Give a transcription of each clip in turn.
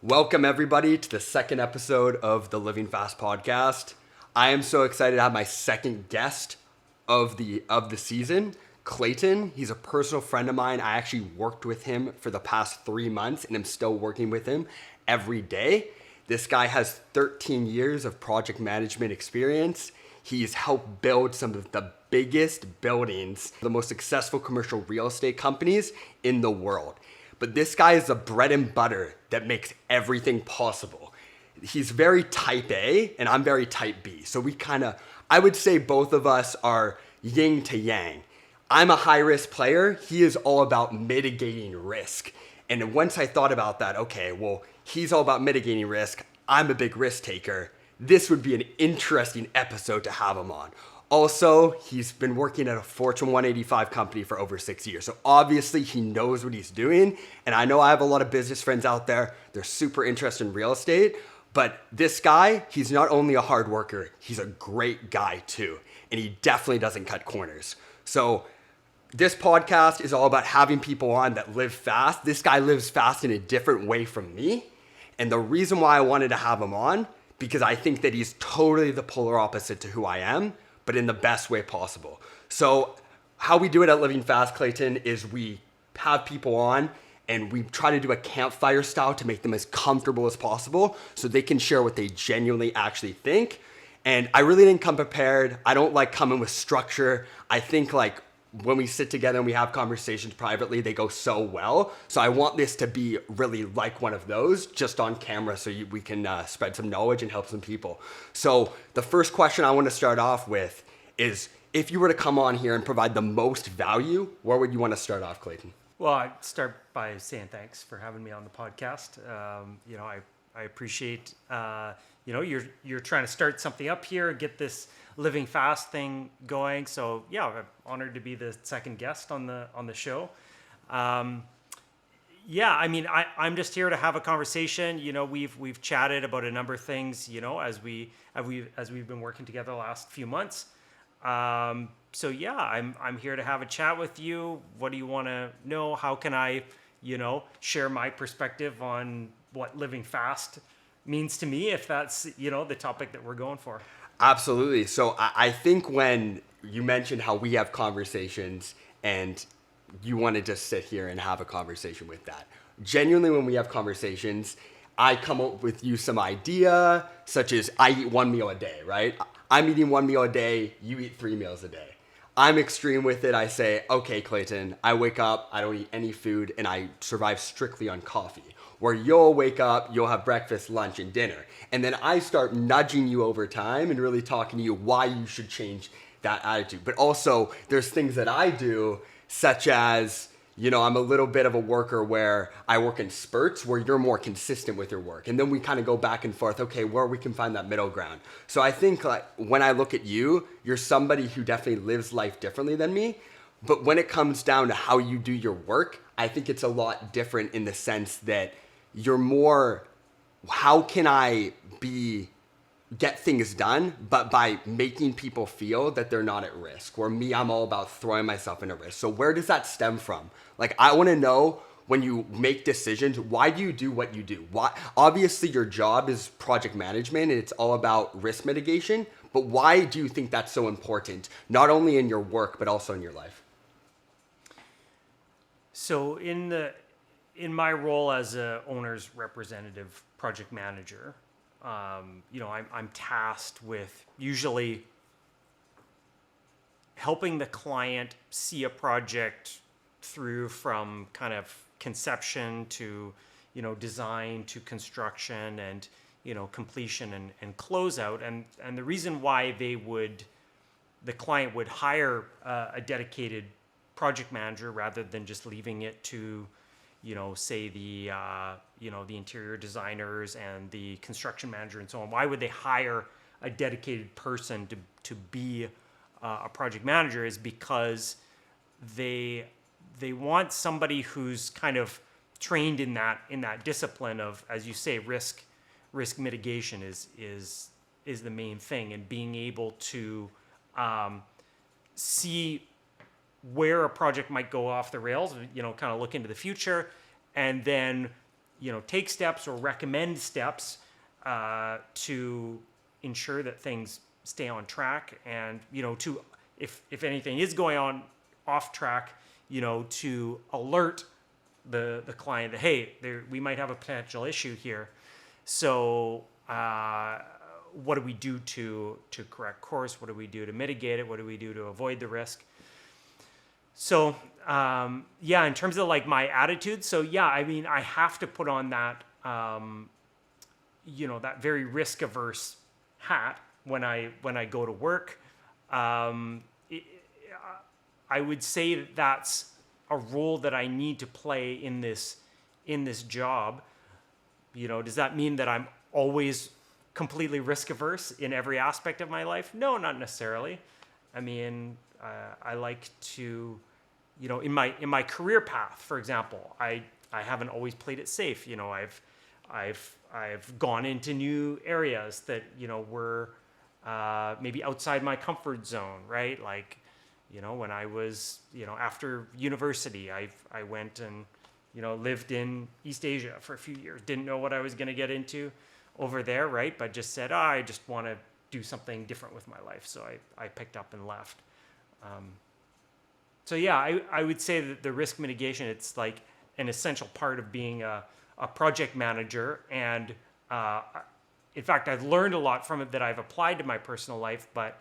Welcome everybody to the second episode of the Living Fast podcast. I am so excited to have my second guest of the season, Clayton. He's a personal friend of mine. I actually worked with him for the past 3 months and I'm still working with him every day. This guy has 13 years of project management experience. He's helped build some of the biggest buildings, the most successful commercial real estate companies in the world. But this guy is the bread and butter that makes everything possible. He's very type A and I'm very type B. So I would say both of us are yin to yang. I'm a high risk player. He is all about mitigating risk. And once I thought about that, okay, well, he's all about mitigating risk. I'm a big risk taker. This would be an interesting episode to have him on. Also, he's been working at a Fortune 185 company for over 6 years. So obviously he knows what he's doing. And I know I have a lot of business friends out there. They're super interested in real estate. But this guy, he's not only a hard worker, he's a great guy too. And he definitely doesn't cut corners. So this podcast is all about having people on that live fast. This guy lives fast in a different way from me. And the reason why I wanted to have him on, because I think that he's totally the polar opposite to who I am, but in the best way possible. So how we do it at Living Fast, Clayton, is we have people on and we try to do a campfire style to make them as comfortable as possible so they can share what they genuinely actually think. And I really didn't come prepared. I don't like coming with structure. I think like when we sit together and we have conversations privately, they go so well. So I want this to be really like one of those just on camera so we can spread some knowledge and help some people. So the first question I want to start off with is, if you were to come on here and provide the most value, where would you want to start off, Clayton? Well, I'd start by saying thanks for having me on the podcast. I appreciate, you're trying to start something up here, get this Living Fast thing going. So yeah, I'm honored to be the second guest on the show. I'm just here to have a conversation. You know, we've chatted about a number of things, you know, as we've been working together the last few months. I'm here to have a chat with you. What do you want to know? How can I, share my perspective on what living fast means to me, if that's, the topic that we're going for? Absolutely. So I think when you mentioned how we have conversations and you want to just sit here and have a conversation with that. Genuinely, when we have conversations, I come up with you some idea, such as I eat 1 meal a day, right? I'm eating 1 meal a day, you eat 3 meals a day. I'm extreme with it. I say, okay, Clayton, I wake up, I don't eat any food, and I survive strictly on coffee. Where you'll wake up, you'll have breakfast, lunch, and dinner. And then I start nudging you over time and really talking to you why you should change that attitude. But also, there's things that I do, such as, I'm a little bit of a worker where I work in spurts where you're more consistent with your work. And then we kind of go back and forth, okay, where we can find that middle ground. So I think like when I look at you, you're somebody who definitely lives life differently than me. But when it comes down to how you do your work, I think it's a lot different in the sense that you're more, how can I get things done, but by making people feel that they're not at risk. Where me, I'm all about throwing myself into risk. So where does that stem from? Like, I want to know, when you make decisions, why do you do what you do? Why? Obviously, your job is project management and it's all about risk mitigation, but why do you think that's so important, not only in your work, but also in your life? So in my role as a owner's representative project manager, I'm tasked with usually helping the client see a project through from kind of conception to, design to construction and, completion and closeout. And the reason why the client would hire a dedicated project manager rather than just leaving it to, say the interior designers and the construction manager and so on. Why would they hire a dedicated person to be a project manager? Is because they want somebody who's kind of trained in that discipline of, as you say, risk mitigation is the main thing, and being able to see where a project might go off the rails, kind of look into the future, and then take steps or recommend steps to ensure that things stay on track, and to if anything is going on off track, to alert the client that, hey, we might have a potential issue here. So what do we do to correct course? What do we do to mitigate it? What do we do to avoid the risk? So in terms of like my attitude, so I mean, I have to put on that that very risk averse hat when I go to work. I would say that that's a role that I need to play in this job. Does that mean that I'm always completely risk averse in every aspect of my life? No, not necessarily. I mean, I like to, in my career path, for example, I haven't always played it safe. I've gone into new areas that were maybe outside my comfort zone, right? Like, when I was, after university, I went and, lived in East Asia for a few years. Didn't know what I was going to get into over there, right? But just said, I just want to do something different with my life. So I picked up and left. I would say that the risk mitigation, it's like an essential part of being a project manager. And in fact, I've learned a lot from it that I've applied to my personal life, but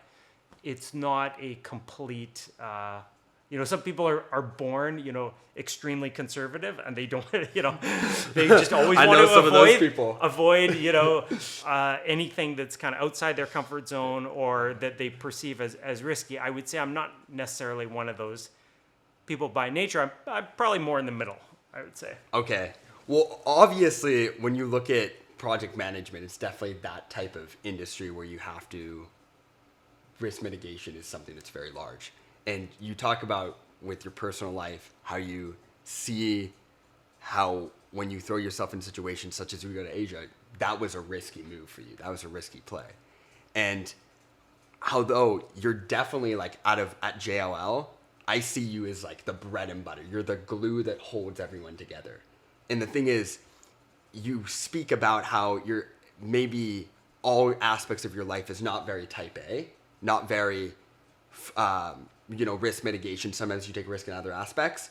it's not a complete, some people are born, extremely conservative, and they don't, they just always want to avoid, anything that's kind of outside their comfort zone or that they perceive as risky. I would say I'm not necessarily one of those people by nature. I'm probably more in the middle, I would say. Okay. Well, obviously, when you look at project management, it's definitely that type of industry where you have to, risk mitigation is something that's very large. And you talk about with your personal life, how you see how when you throw yourself in situations such as we go to Asia, that was a risky move for you. That was a risky play. And although you're definitely like at JLL, I see you as like the bread and butter. You're the glue that holds everyone together. And the thing is, you speak about how you're maybe all aspects of your life is not very type A, not very, risk mitigation. Sometimes you take risk in other aspects.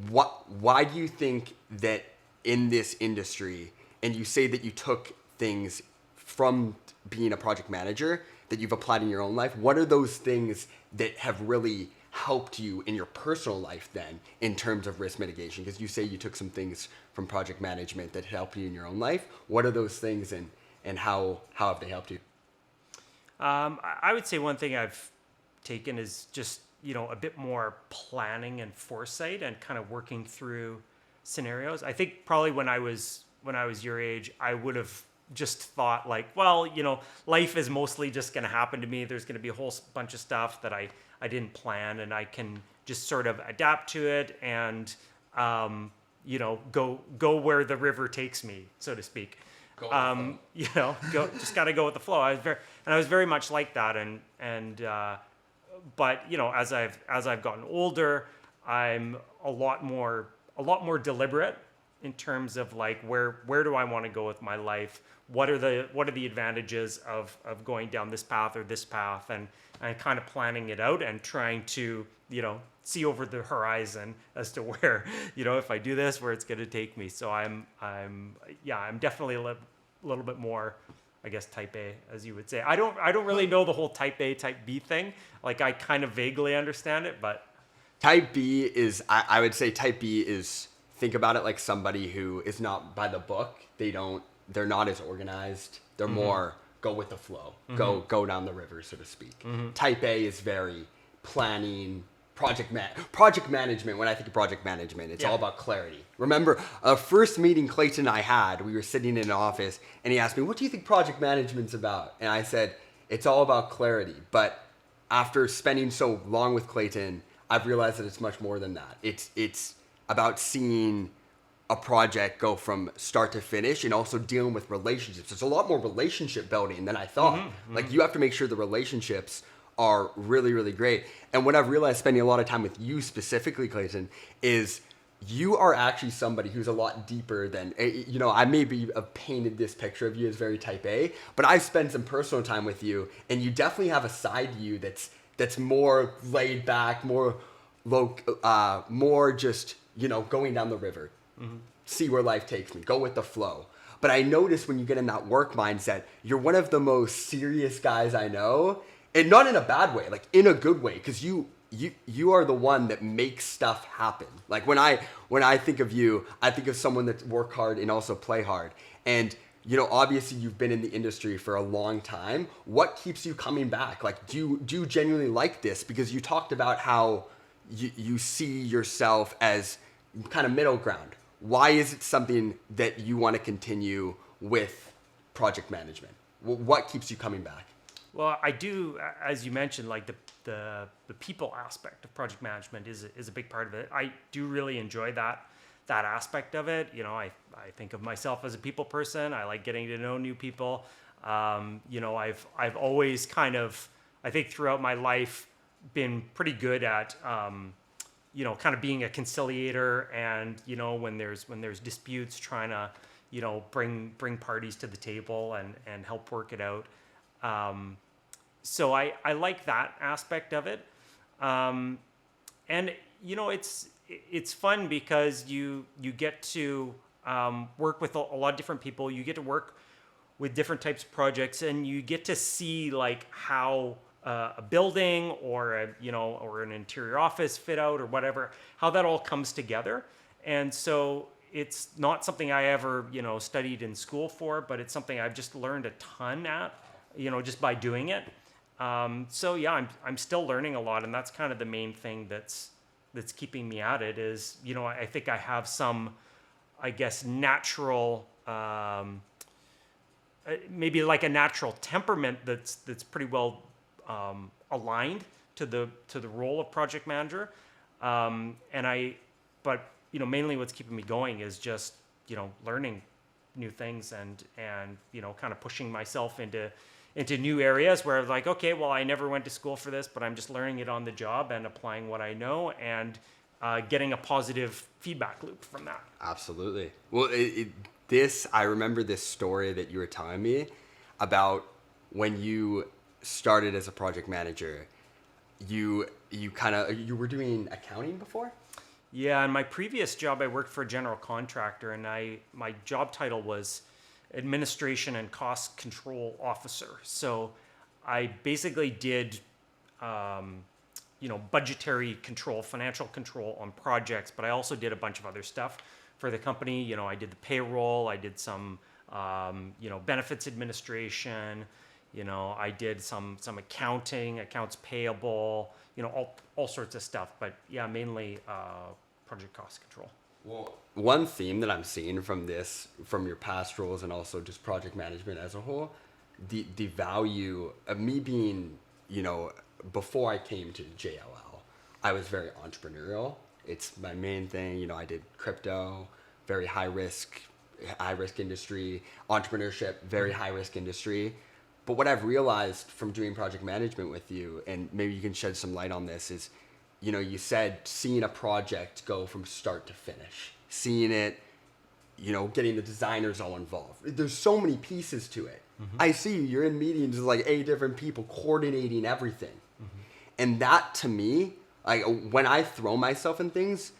Why do you think that in this industry, and you say that you took things from being a project manager that you've applied in your own life, what are those things that have really helped you in your personal life then in terms of risk mitigation? Because you say you took some things from project management that helped you in your own life. What are those things and how have they helped you? I would say one thing I've taken is just, a bit more planning and foresight and kind of working through scenarios. I think probably when I was your age, I would have just thought like, well, life is mostly just going to happen to me. There's going to be a whole bunch of stuff that I didn't plan, and I can just sort of adapt to it and, go where the river takes me, so to speak. Just got to go with the flow. I was very much like that. But as I've gotten older, I'm a lot more deliberate in terms of like, where do I want to go with my life? What are the advantages of going down this path or this path, and kind of planning it out and trying to, see over the horizon as to where, if I do this, where it's going to take me. So I'm definitely a little bit more, I guess, type A, as you would say. I don't really know the whole type A, type B thing. Like, I kind of vaguely understand it, but type B is, I would say type B is, think about it like somebody who is not by the book. They're not as organized. They're more go with the flow, go down the river, so to speak. Type A is very planning, project management. When I think of project management, it's all about clarity. Remember, first meeting Clayton and I had, we were sitting in an office, and he asked me, what do you think project management's about? And I said, it's all about clarity. But after spending so long with Clayton, I've realized that it's much more than that. It's about seeing a project go from start to finish, and also dealing with relationships. It's a lot more relationship building than I thought. Like, you have to make sure the relationships are really, really great. And what I've realized spending a lot of time with you specifically, Clayton, is you are actually somebody who's a lot deeper than, I maybe have painted this picture of you as very type A, but I've spent some personal time with you, and you definitely have a side to you that's more laid back, more low, more just, going down the river, see where life takes me, go with the flow. But I notice when you get in that work mindset, you're one of the most serious guys I know, and not in a bad way, like in a good way, because you are the one that makes stuff happen. Like when I think of you, I think of someone that work hard and also play hard. And obviously you've been in the industry for a long time. What keeps you coming back? Like do you genuinely like this? Because you talked about how you see yourself as kind of middle ground. Why is it something that you want to continue with project management? What keeps you coming back? Well, I do, as you mentioned, like the people aspect of project management is a big part of it. I do really enjoy that aspect of it. I think of myself as a people person. I like getting to know new people. I've always kind of, I think throughout my life, been pretty good at kind of being a conciliator, and when there's disputes, trying to bring parties to the table and help work it out. So I like that aspect of it, and it's fun because you get to work with a lot of different people. You get to work with different types of projects, and you get to see like how a building or an interior office fit out or whatever, how that all comes together. And so it's not something I ever studied in school for, but it's something I've just learned a ton at, just by doing it. So yeah, I'm still learning a lot, and that's kind of the main thing that's keeping me at it is, I think I have some, I guess, natural, maybe like a natural temperament that's pretty well aligned to the role of project manager. But mainly what's keeping me going is just, learning new things and kind of pushing myself into new areas where I'm like, okay, well, I never went to school for this, but I'm just learning it on the job and applying what I know and getting a positive feedback loop from that. Absolutely. Well, I remember this story that you were telling me about when you started as a project manager. You were doing accounting before? Yeah, in my previous job, I worked for a general contractor, and my job title was Administration and Cost Control Officer. So I basically did, budgetary control, financial control on projects, but I also did a bunch of other stuff for the company. I did the payroll, I did some, benefits administration. I did some accounting, accounts payable, all sorts of stuff. But yeah, mainly project cost control. Well, one theme that I'm seeing from your past roles and also just project management as a whole, the value of me being, before I came to JLL, I was very entrepreneurial. It's my main thing. I did crypto, very high risk industry, entrepreneurship, very high risk industry. But what I've realized from doing project management with you, and maybe you can shed some light on this, is, you said seeing a project go from start to finish, seeing it, getting the designers all involved. There's so many pieces to it. Mm-hmm. I see you're in meetings with like 8 different people coordinating everything. Mm-hmm. And that to me, like when I throw myself in things,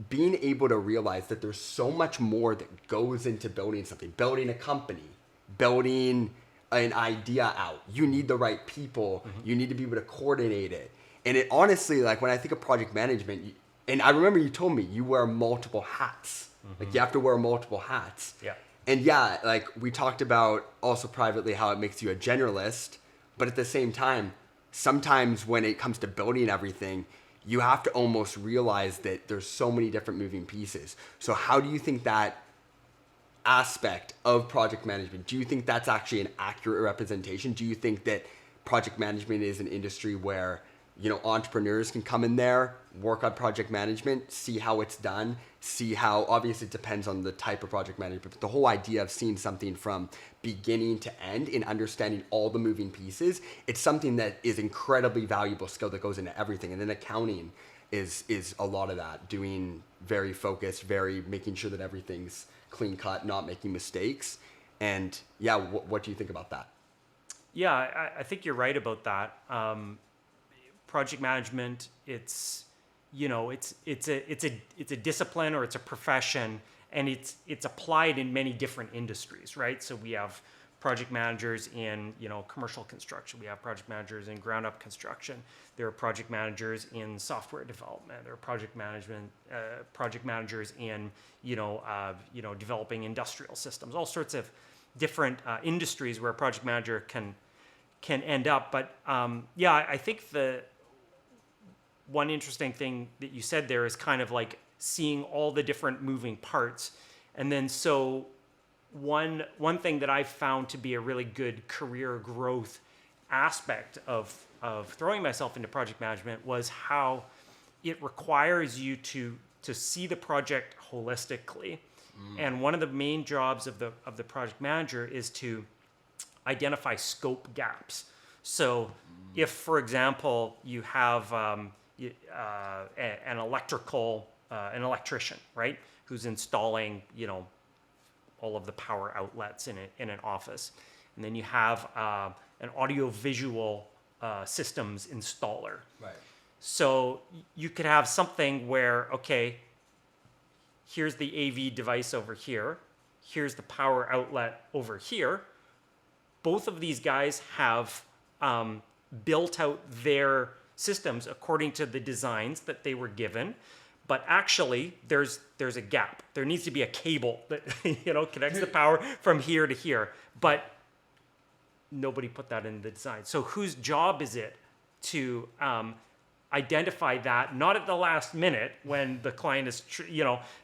being able to realize that there's so much more that goes into building something, building a company, building an idea out. You need the right people. Mm-hmm. You need to be able to coordinate it. And it honestly, like when I think of project management, and I remember you told me you wear multiple hats. Mm-hmm. Like you have to wear multiple hats. Yeah. And yeah, like we talked about also privately how it makes you a generalist, but at the same time, sometimes when it comes to building everything, you have to almost realize that there's so many different moving pieces. So how do you think that aspect of project management, do you think that's actually an accurate representation? Do you think that project management is an industry where entrepreneurs can come in there, work on project management, see how it's done, see how, obviously it depends on the type of project management, but the whole idea of seeing something from beginning to end and understanding all the moving pieces, it's something that is incredibly valuable skill that goes into everything. And then accounting, is a lot of that, doing very focused, very making sure that everything's clean cut, not making mistakes. And yeah, what do you think about that? Yeah, I think you're right about that. Project management, it's a discipline, or it's a profession, and it's applied in many different industries, right? So we have project managers in commercial construction. We have project managers in ground up construction. There are project managers in software development. There are project managers in developing industrial systems. All sorts of different industries where a project manager can end up. But I think the one interesting thing that you said there is kind of like seeing all the different moving parts. And then so one thing that I've found to be a really good career growth aspect of throwing myself into project management was how it requires you to see the project holistically. And one of the main jobs of the project manager is to identify scope gaps. So if, for example, you have an electrician, right, who's installing, all of the power outlets in an office, and then you have an audio-visual systems installer. Right. So you could have something where, okay, here's the AV device over here, here's the power outlet over here. Both of these guys have built out their systems according to the designs that they were given, but actually there's a gap. There needs to be a cable that connects the power from here to here, but nobody put that in the design. So whose job is it to identify that, not at the last minute when the client is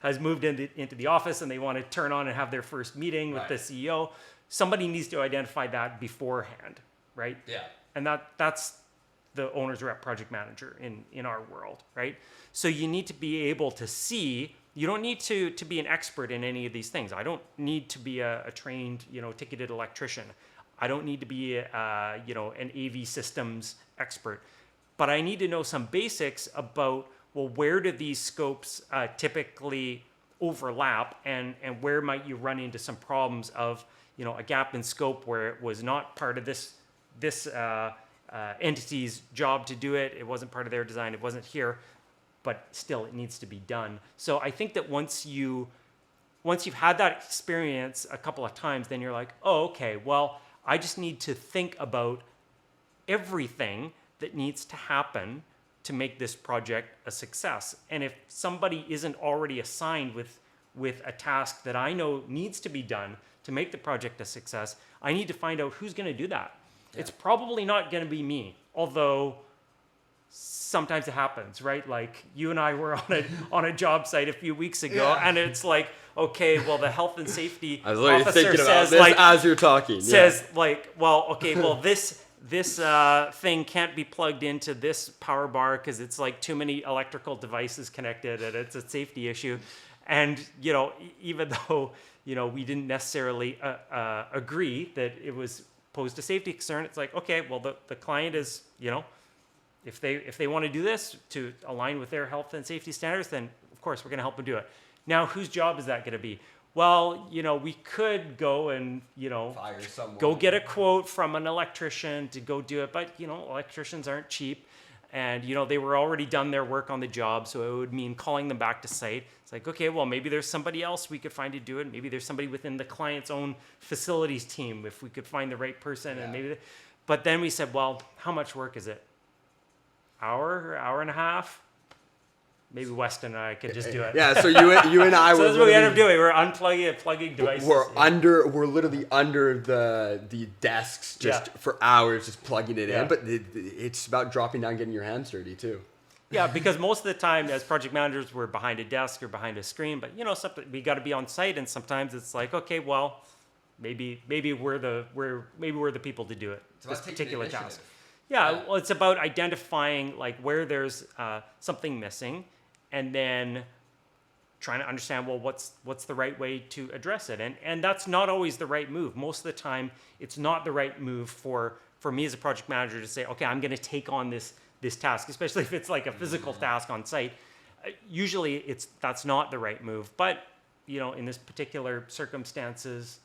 has moved into the office and they want to turn on and have their first meeting with the CEO. Somebody needs to identify that beforehand, right? Yeah. And that's the owner's rep project manager in our world, right? So you need to be able to see. You don't need to be an expert in any of these things. I don't need to be a trained, ticketed electrician. I don't need to be an AV systems expert, but I need to know some basics about, well, where do these scopes typically overlap, and where might you run into some problems of, a gap in scope where it was not part of this entity's job to do it. It wasn't part of their design. It wasn't here, but still it needs to be done. So I think that once you've had that experience a couple of times, then you're like, oh, okay, well, I just need to think about everything that needs to happen to make this project a success. And if somebody isn't already assigned with a task that I know needs to be done to make the project a success, I need to find out who's going to do that. Yeah. It's probably not going to be me, although sometimes it happens, right? Like you and I were on a job site a few weeks ago, and it's like, okay, well, the health and safety officer says, like, as you're talking, says like, well, okay, well, this thing can't be plugged into this power bar because it's like too many electrical devices connected, and it's a safety issue. And even though we didn't necessarily agree that it was posed a safety concern, it's like, okay, well, the client is, if they want to do this to align with their health and safety standards, then of course we're going to help them do it. Now, whose job is that going to be? Well, we could go and, fire someone, go get a quote from an electrician to go do it. But, electricians aren't cheap. And, they were already done their work on the job. So it would mean calling them back to site. It's like, okay, well, maybe there's somebody else we could find to do it. Maybe there's somebody within the client's own facilities team if we could find the right person. Yeah. And but then we said, well, how much work is it? Hour and a half? Maybe Weston and I could just do it. Yeah, so you and I so were. That's what we ended up doing. We're unplugging and plugging devices. We're literally under the desks just for hours, just plugging it in. But it's about dropping down, getting your hands dirty too. Yeah, because most of the time, as project managers, we're behind a desk or behind a screen. But we got to be on site, and sometimes it's like, okay, well, maybe we're the people to do it. This particular task. Yeah, well, it's about identifying like where there's something missing, and then trying to understand, well, what's the right way to address it, and that's not always the right move. Most of the time, it's not the right move for me as a project manager to say, okay, I'm going to take on this this task, especially if it's like a physical task on site. Usually that's not the right move, but in this particular circumstances,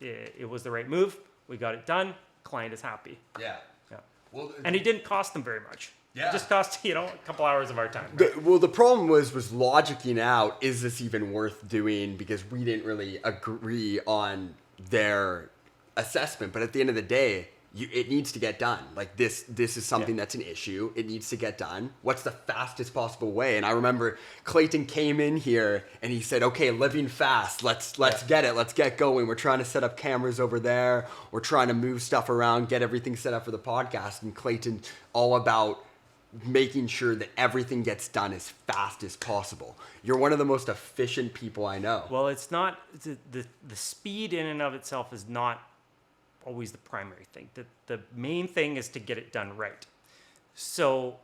it was the right move. We got it done. Client is happy. Yeah. Yeah. Well, and it didn't cost them very much. Yeah. It just cost, a couple hours of our time. Right? The problem was logicking out, is this even worth doing? Because we didn't really agree on their assessment. But at the end of the day, it needs to get done. Like this is something that's an issue. It needs to get done. What's the fastest possible way? And I remember Clayton came in here and he said, okay, living fast. Let's get it. Let's get going. We're trying to set up cameras over there. We're trying to move stuff around, get everything set up for the podcast. And Clayton, all about making sure that everything gets done as fast as possible. You're one of the most efficient people I know. Well, it's not, the speed in and of itself is not always the primary thing. The main thing is to get it done right. So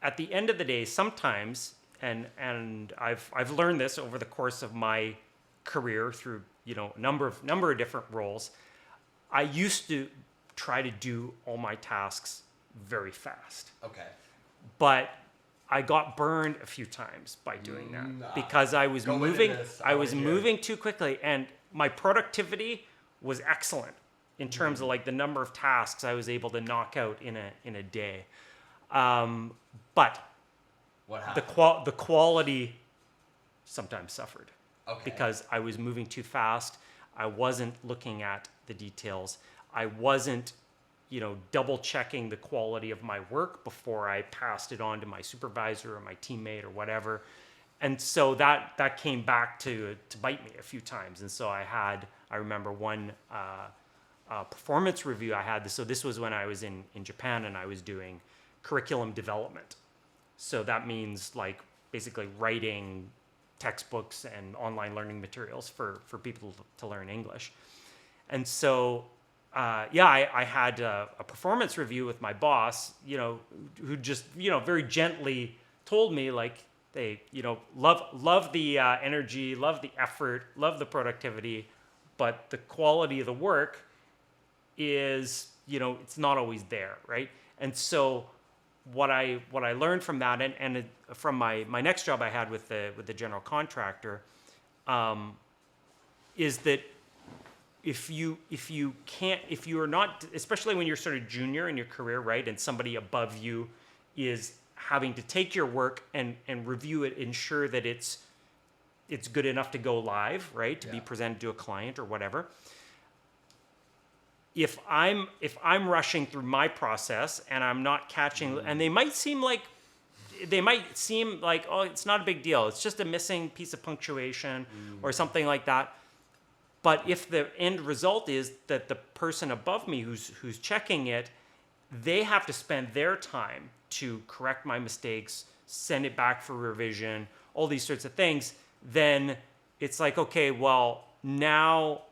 at the end of the day, sometimes, and I've learned this over the course of my career through a number of different roles, I used to try to do all my tasks very fast. Okay. But I got burned a few times by doing that because I was moving too quickly, and my productivity was excellent in terms of like the number of tasks I was able to knock out in a day. But what happened? The quality sometimes suffered. Okay. Because I was moving too fast. I wasn't looking at the details. I wasn't double checking the quality of my work before I passed it on to my supervisor or my teammate or whatever. And so that came back to bite me a few times. And so I remember one performance review I had. So this was when I was in Japan and I was doing curriculum development. So that means like basically writing textbooks and online learning materials for people to learn English. And so I had a performance review with my boss, who just, very gently told me like, they, love the energy, love the effort, love the productivity, but the quality of the work is, it's not always there, right? And so what I learned from that, and from my next job I had with the general contractor, is that if you are not, especially when you're sort of junior in your career, right, and somebody above you is having to take your work and review it, ensure that it's good enough to go live, right, to be presented to a client or whatever. If I'm rushing through my process and I'm not catching, and they might seem like, oh, it's not a big deal, it's just a missing piece of punctuation or something like that. But if the end result is that the person above me who's checking it, they have to spend their time to correct my mistakes, send it back for revision, all these sorts of things, then it's like, okay, well, now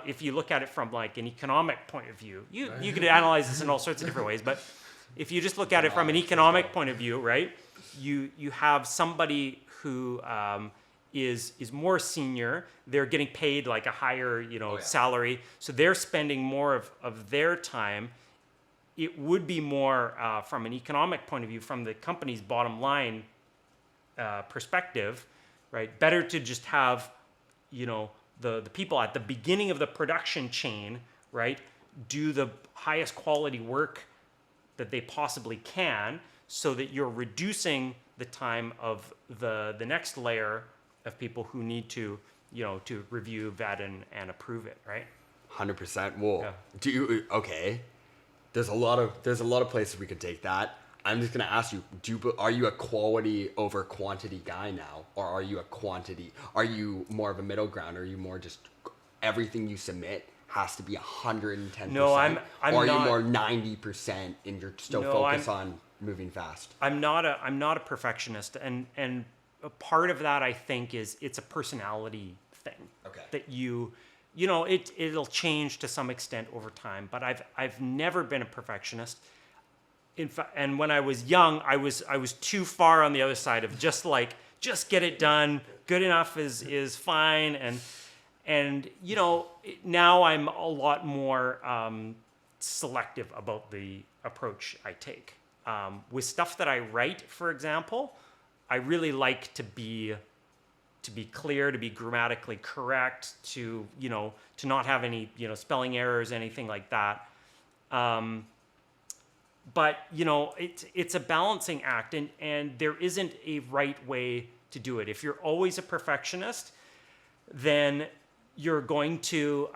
if you look at it from like an economic point of view, you could analyze this in all sorts of different ways, but if you just look at it from an economic point of view, right, you have somebody who is more senior, they're getting paid like a higher salary, so they're spending more of their time. It would be more from an economic point of view, from the company's bottom line perspective, right? Better to just have, the people at the beginning of the production chain, right, do the highest quality work that they possibly can, so that you're reducing the time of the next layer of people who need to, to review, vet, and approve it, right? 100%. Well, okay. There's a lot of places we could take that. I'm just gonna ask you: are you a quality over quantity guy now, or are you a quantity? Are you more of a middle ground? Or are you more just everything you submit has to be 110%? No, I'm or are not, you more 90% and you're still focused on moving fast? I'm not a perfectionist, and a part of that I think is it's a personality thing. Okay. That it'll change to some extent over time, but I've never been a perfectionist. In fact, and when I was young, I was too far on the other side of just get it done. Good enough is fine, and now I'm a lot more selective about the approach I take. With stuff that I write, for example, I really like to be clear, to be grammatically correct, to not have any spelling errors, anything like that. But it's a balancing act, and there isn't a right way to do it. If you're always a perfectionist, then you're going to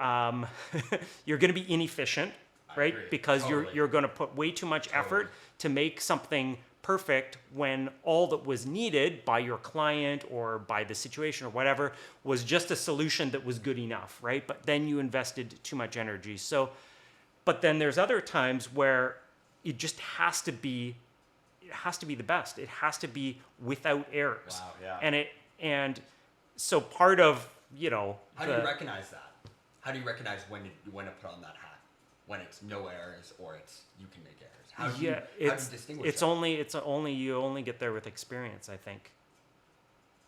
be inefficient, right? Because Totally. you're going to put way too much effort to make something perfect when all that was needed by your client or by the situation or whatever was just a solution that was good enough, right? But then you invested too much energy. So, but then there's other times where it just has to be the best. It has to be without errors. Wow, yeah. And so part of, How do you recognize that? How do you recognize when to put on that hat? When it's no errors or it's you can make errors? How do you distinguish that? You only get there with experience, I think.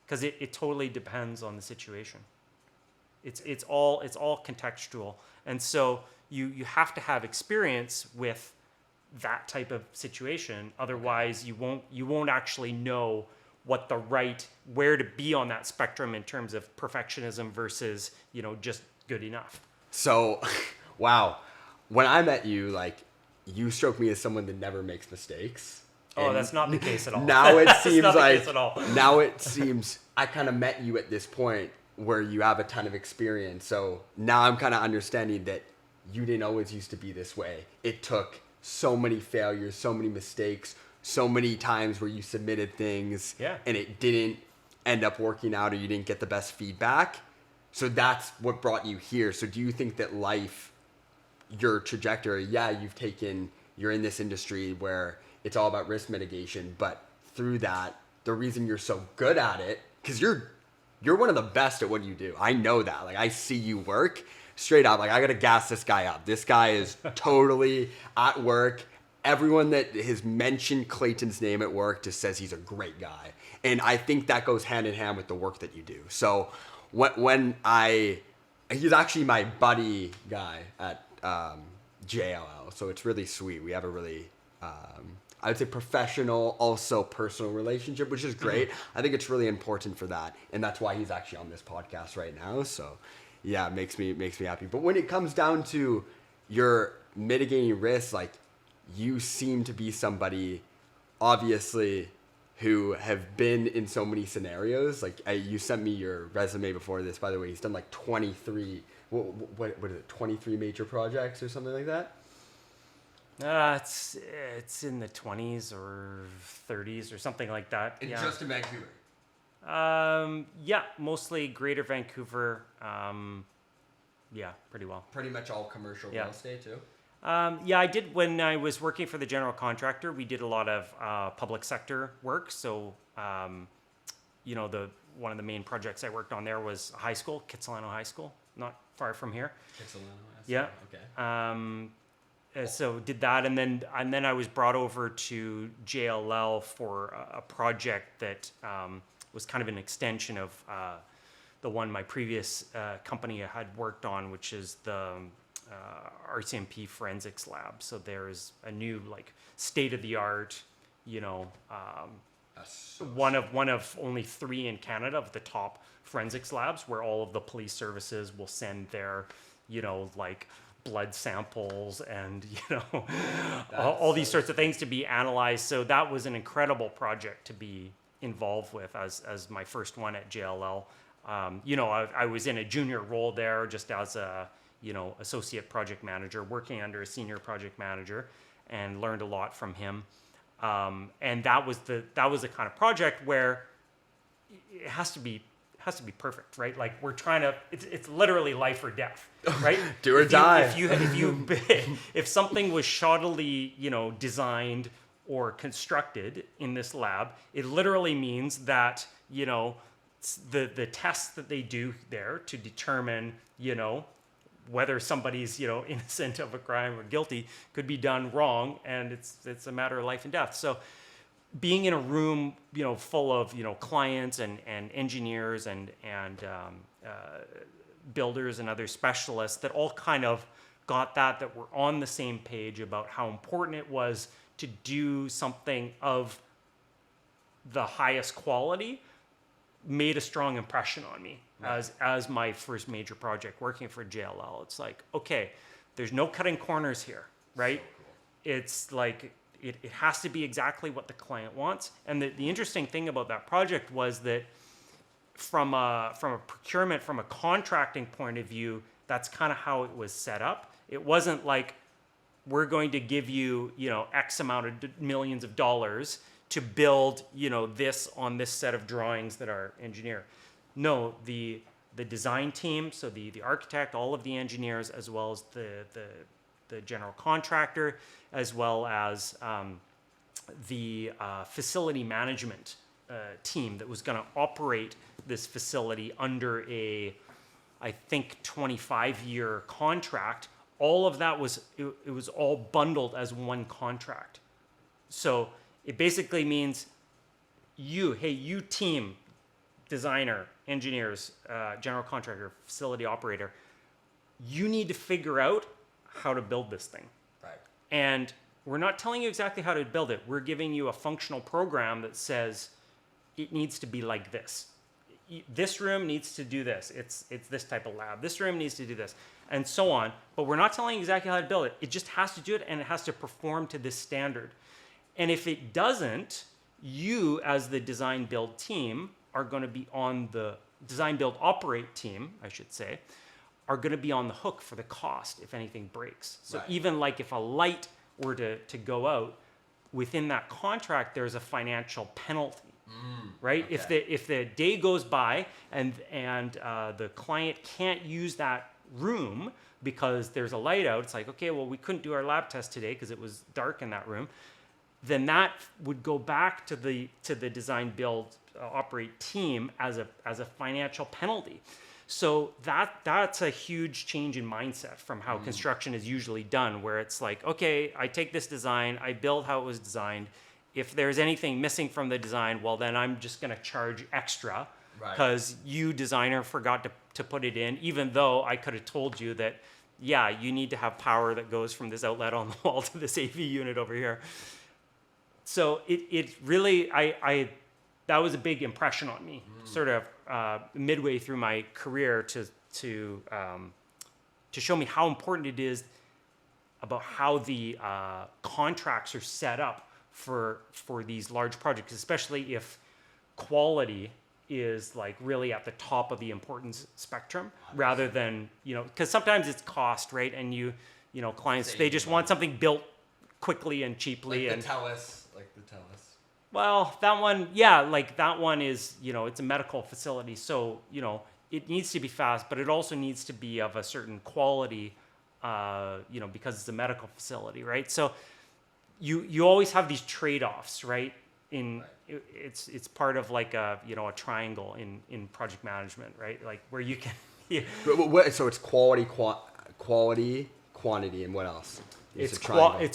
Because it totally depends on the situation. It's all contextual. And so you have to have experience with that type of situation. Otherwise you won't actually know where to be on that spectrum in terms of perfectionism versus, just good enough. So, wow. When I met you, like, you struck me as someone that never makes mistakes. Oh, that's not the case at all. Now it seems not like, the case at all. Now it seems, I kind of met you at this point where you have a ton of experience. So now I'm kind of understanding that you didn't always used to be this way. It took so many failures, so many mistakes, so many times where you submitted things and it didn't end up working out or you didn't get the best feedback. So that's what brought you here. So do you think that life, your trajectory, you're in this industry where it's all about risk mitigation, but through that, the reason you're so good at it, because you're one of the best at what you do. I know that. Like, I see you work straight up. Like, I got to gas this guy up. This guy is totally at work. Everyone that has mentioned Clayton's name at work just says he's a great guy. And I think that goes hand in hand with the work that you do. So he's actually my buddy guy at JLL. So it's really sweet. We have a really, I would say professional, also personal relationship, which is great. I think it's really important for that. And that's why he's actually on this podcast right now. So yeah, it makes me happy. But when it comes down to your mitigating risks, like, you seem to be somebody, obviously, who have been in so many scenarios. Like, you sent me your resume before this, by the way. He's done like 23, what is it, 23 major projects or something like that? It's in the 20s or 30s or something like that. And just in Vancouver? Mostly Greater Vancouver. Pretty well. Pretty much all commercial real estate too? I did when I was working for the general contractor. We did a lot of public sector work. So, one of the main projects I worked on there was a high school, Kitsilano High School, not far from here. Kitsilano. Yeah. Okay. So did that, and then I was brought over to JLL for a project that was kind of an extension of the one my previous company had worked on, which is the RCMP forensics lab. So there is a new, like, state-of-the-art, one of only 3 in Canada of the top forensics labs, where all of the police services will send their, like, blood samples and all these sorts of things to be analyzed. So that was an incredible project to be involved with as my first one at JLL. I was in a junior role there, just as a associate project manager, working under a senior project manager, and learned a lot from him. And that was the kind of project where it has to be perfect, right? Like, we're trying to, it's literally life or death, right? Do or die. If something was shoddily, designed or constructed in this lab, it literally means that, the tests that they do there to determine, whether somebody's, innocent of a crime or guilty could be done wrong, and it's a matter of life and death. So being in a room, full of, clients and engineers and builders and other specialists that all kind of got that were on the same page about how important it was to do something of the highest quality, made a strong impression on me as my first major project working for JLL. It's like, okay, there's no cutting corners here, right? So cool. It's like, it has to be exactly what the client wants. And the interesting thing about that project was that from a procurement, from a contracting point of view, that's kind of how it was set up. It wasn't like, we're going to give you, X amount of millions of dollars to build, this on this set of drawings that our engineer. No, the design team, so the architect, all of the engineers, as well as the general contractor, as well as the facility management team that was going to operate this facility under I think 25-year contract. All of that was, it was all bundled as one contract. So it basically means you team, designer, engineers, general contractor, facility operator, you need to figure out how to build this thing. Right. And we're not telling you exactly how to build it. We're giving you a functional program that says it needs to be like this. This room needs to do this. It's this type of lab. This room needs to do this, and so on. But we're not telling you exactly how to build it. It just has to do it, and it has to perform to this standard. And if it doesn't, you as the design build team are going to be on the design build operate team, I should say, are going to be on the hook for the cost if anything breaks. So even like if a light were to go out, within that contract, there's a financial penalty. Right? Okay. If the day goes by and the client can't use that room because there's a light out, it's like, okay, well, we couldn't do our lab test today because it was dark in that room. Then that would go back to the design build operate team as a financial penalty. So that's a huge change in mindset from how construction is usually done, where it's like, okay, I take this design, I build how it was designed. If there's anything missing from the design, well, then I'm just going to charge extra because you, designer, forgot to put it in, even though I could have told you that, yeah, you need to have power that goes from this outlet on the wall to this AV unit over here. So it really, that was a big impression on me, sort of midway through my career to show me how important it is about how the contracts are set up for these large projects, especially if quality is like really at the top of the importance spectrum, rather than, because sometimes it's cost, right? And clients, they just want something built quickly and cheaply. Like the TELUS. Well, that one, yeah, like that one is, it's a medical facility. So, it needs to be fast, but it also needs to be of a certain quality, because it's a medical facility, right? So you always have these trade-offs, right? It's part of like a triangle in project management, right? Like where you can. Yeah. So it's quality, quantity, and what else? It's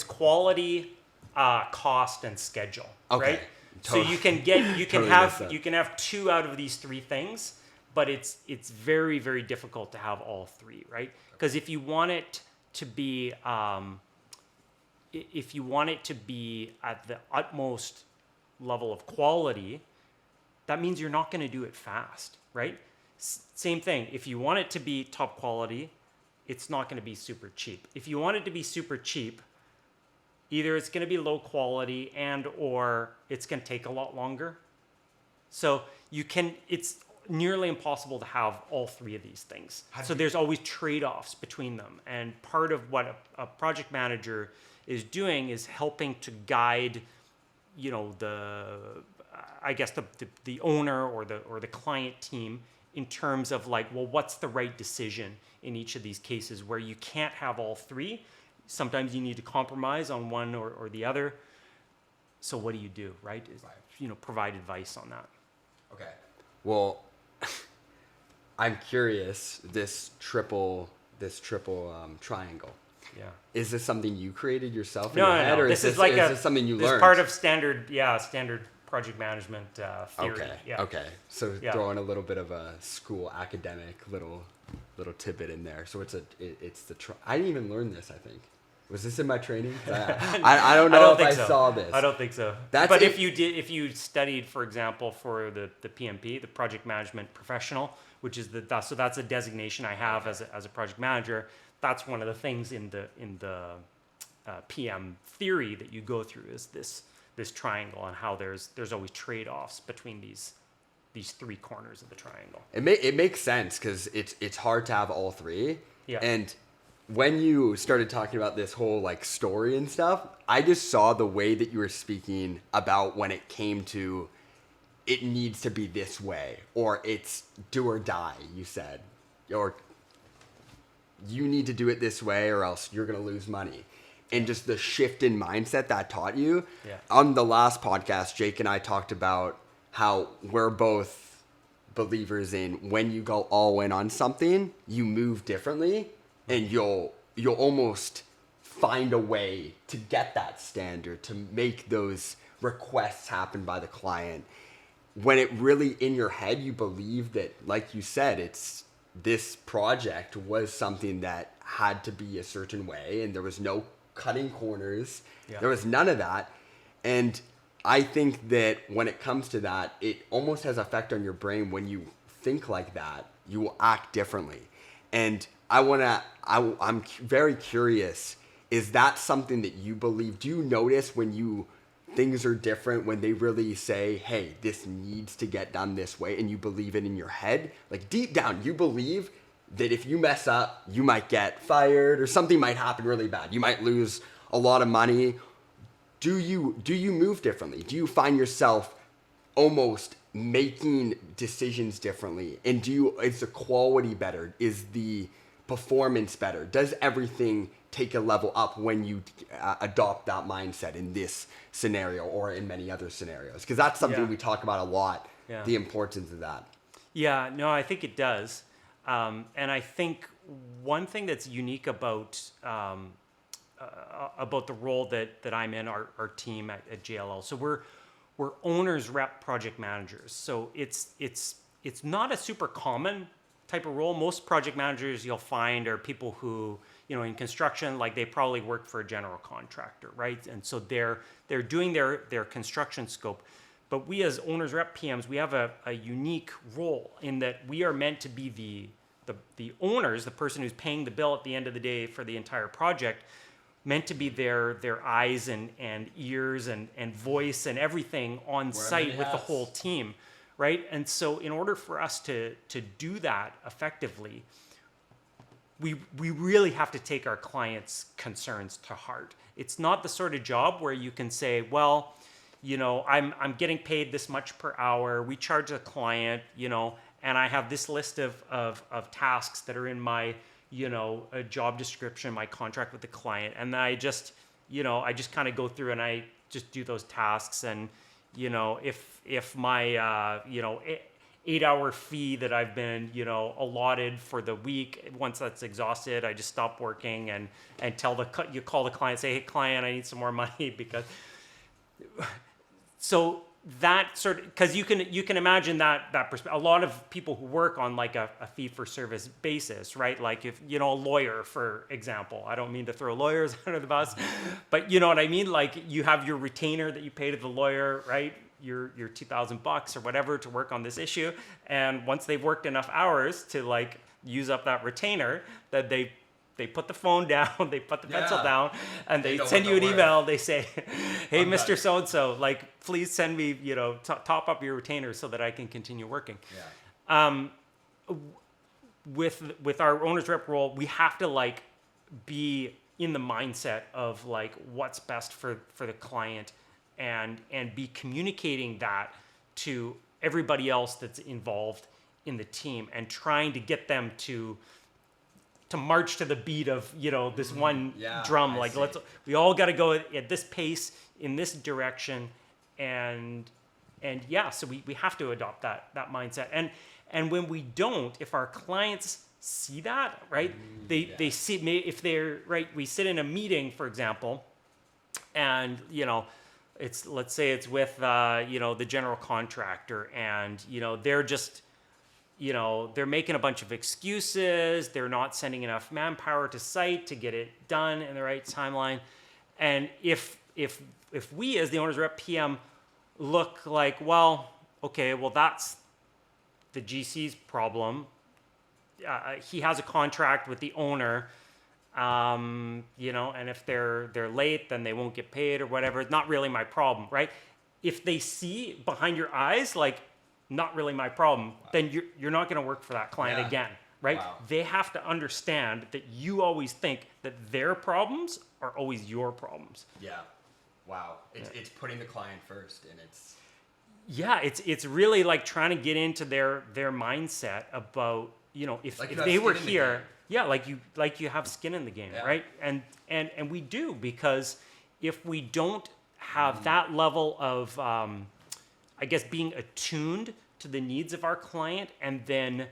quality, cost, and schedule. Okay. Right? So you can have two out of these three things, but it's very, very difficult to have all three, right? Because if you want it to be at the utmost level of quality, that means you're not going to do it fast, right? Same thing. If you want it to be top quality, it's not going to be super cheap. If you want it to be super cheap, either it's going to be low quality or it's going to take a lot longer. So it's nearly impossible to have all three of these things. So there's always trade-offs between them. And part of what a project manager is doing is helping to guide, the owner or the client team in terms of like, well, what's the right decision in each of these cases where you can't have all three. Sometimes you need to compromise on one or the other. So what do you do, right? Provide advice on that. Okay. Well, I'm curious, this triple triangle. Yeah. Is this something you created yourself in your head? No. Or This is something you learned? This is part of standard project management theory. Okay. Yeah. Okay. So throwing a little bit of a school academic little little tidbit in there. So I didn't even learn this, I think. Was this in my training? I don't know if I saw this. I don't think so. But if you studied, for example, for the PMP, the project management professional, which is so that's a designation I have as a project manager. That's one of the things in the PM theory that you go through is this triangle and how there's always trade-offs between these three corners of the triangle. It makes sense because it's hard to have all three. Yeah. And when you started talking about this whole like story and stuff, I just saw the way that you were speaking about when it came to it needs to be this way, or it's do or die, you said, or you need to do it this way or else you're going to lose money. And just the shift in mindset that taught you. Yeah. On the last podcast, Jake and I talked about how we're both believers in when you go all in on something, you move differently. And you'll almost find a way to get that standard, to make those requests happen by the client. When it really in your head, you believe that, like you said, it's this project was something that had to be a certain way, and there was no cutting corners. Yeah. There was none of that. And I think that when it comes to that, it almost has an effect on your brain. When you think like that, you will act differently. And I'm very curious, is that something that you believe? Do you notice when things are different, when they really say, hey, this needs to get done this way, and you believe it in your head? Like deep down, you believe that if you mess up, you might get fired or something might happen really bad. You might lose a lot of money. Do you move differently? Do you find yourself almost making decisions differently? And is the quality better? Is the performance better? Does everything take a level up when you adopt that mindset in this scenario or in many other scenarios? Because that's something we talk about a lot, the importance of that. Yeah, no, I think it does. And I think one thing that's unique about the role that I'm in, our team at JLL. So we're owners rep project managers. So it's not a super common type of role. Most project managers you'll find are people who, in construction, like they probably work for a general contractor, right? And so they're doing their construction scope. But we as owners rep PMs, we have a unique role in that we are meant to be the owners, the person who's paying the bill at the end of the day for the entire project, meant to be their eyes and ears and voice and everything on site with the whole team, right? And so in order for us to do that effectively, we really have to take our clients' concerns to heart. It's not the sort of job where you can say, well, I'm getting paid this much per hour. We charge a client, and I have this list of tasks that are in my, a job description, my contract with the client. And I just kind of go through and I just do those tasks. And, if my, 8-hour fee that I've been, allotted for the week, once that's exhausted, I just stop working and you call the client, say, hey client, I need some more money because, so that sort of, because you can imagine that perspective. A lot of people who work on like a fee for service basis, right? Like if, a lawyer, for example, I don't mean to throw lawyers under the bus, but you know what I mean? Like you have your retainer that you pay to the lawyer, right? Your $2,000 or whatever to work on this issue. And once they've worked enough hours to like use up that retainer, that they put the phone down, they put the pencil down, and they send you an email. They say, hey, Mr. So-and-so, like, please send me, top up your retainer so that I can continue working. Yeah. With our owner's rep role, we have to like be in the mindset of like what's best for the client and be communicating that to everybody else that's involved in the team and trying to get them to march to the beat of this one drum. Like we all got to go at this pace in this direction, and so we have to adopt that mindset. And when we don't, if our clients see that, right, they see, if they're right, we sit in a meeting, for example, and let's say it's with the general contractor, and they're just they're making a bunch of excuses. They're not sending enough manpower to site to get it done in the right timeline. And if we as the owner's rep PM look like, well, okay, well, that's the GC's problem. He has a contract with the owner, and if they're late, then they won't get paid or whatever. It's not really my problem, right? If they see behind your eyes, like, not really my problem, then you're not going to work for that client again, right? Wow. They have to understand that you always think that their problems are always your problems. Yeah. Wow. It's putting the client first, and it's... Yeah, it's really like trying to get into their mindset about, if they were here, like you have skin in the game, right? And we do, because if we don't have that level of, I guess, being attuned to the needs of our client, and then,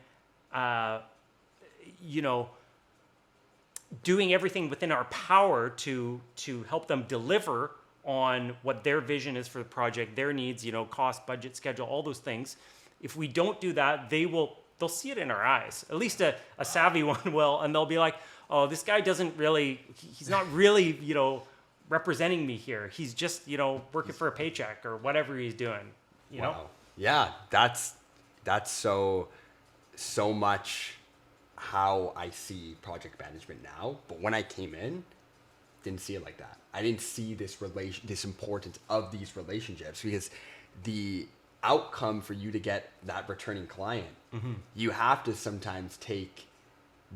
doing everything within our power to help them deliver on what their vision is for the project, their needs, cost, budget, schedule, all those things. If we don't do that, they'll see it in our eyes. At least a savvy one will, and they'll be like, oh, this guy he's not really, representing me here. He's just, working for a paycheck or whatever he's doing, you know? Yeah, that's so much how I see project management now. But when I came in, didn't see it like that. I didn't see this importance of these relationships, because the outcome for you to get that returning client, you have to sometimes take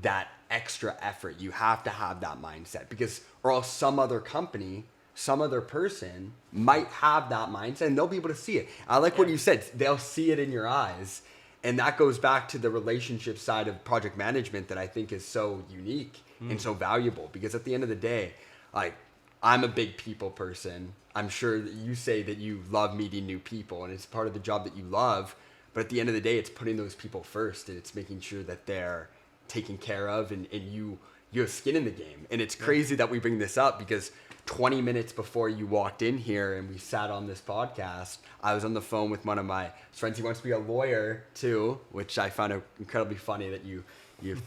that extra effort. You have to have that mindset, because or else some other company, some other person might have that mindset, and they'll be able to see it. I like what you said. They'll see it in your eyes. And that goes back to the relationship side of project management that I think is so unique and so valuable, because at the end of the day, like, I'm a big people person. I'm sure that you say that you love meeting new people, and it's part of the job that you love. But at the end of the day, it's putting those people first, and it's making sure that they're taken care of, and you have skin in the game. And it's crazy that we bring this up, because 20 minutes before you walked in here and we sat on this podcast, I was on the phone with one of my friends. He wants to be a lawyer too, which I found incredibly funny that you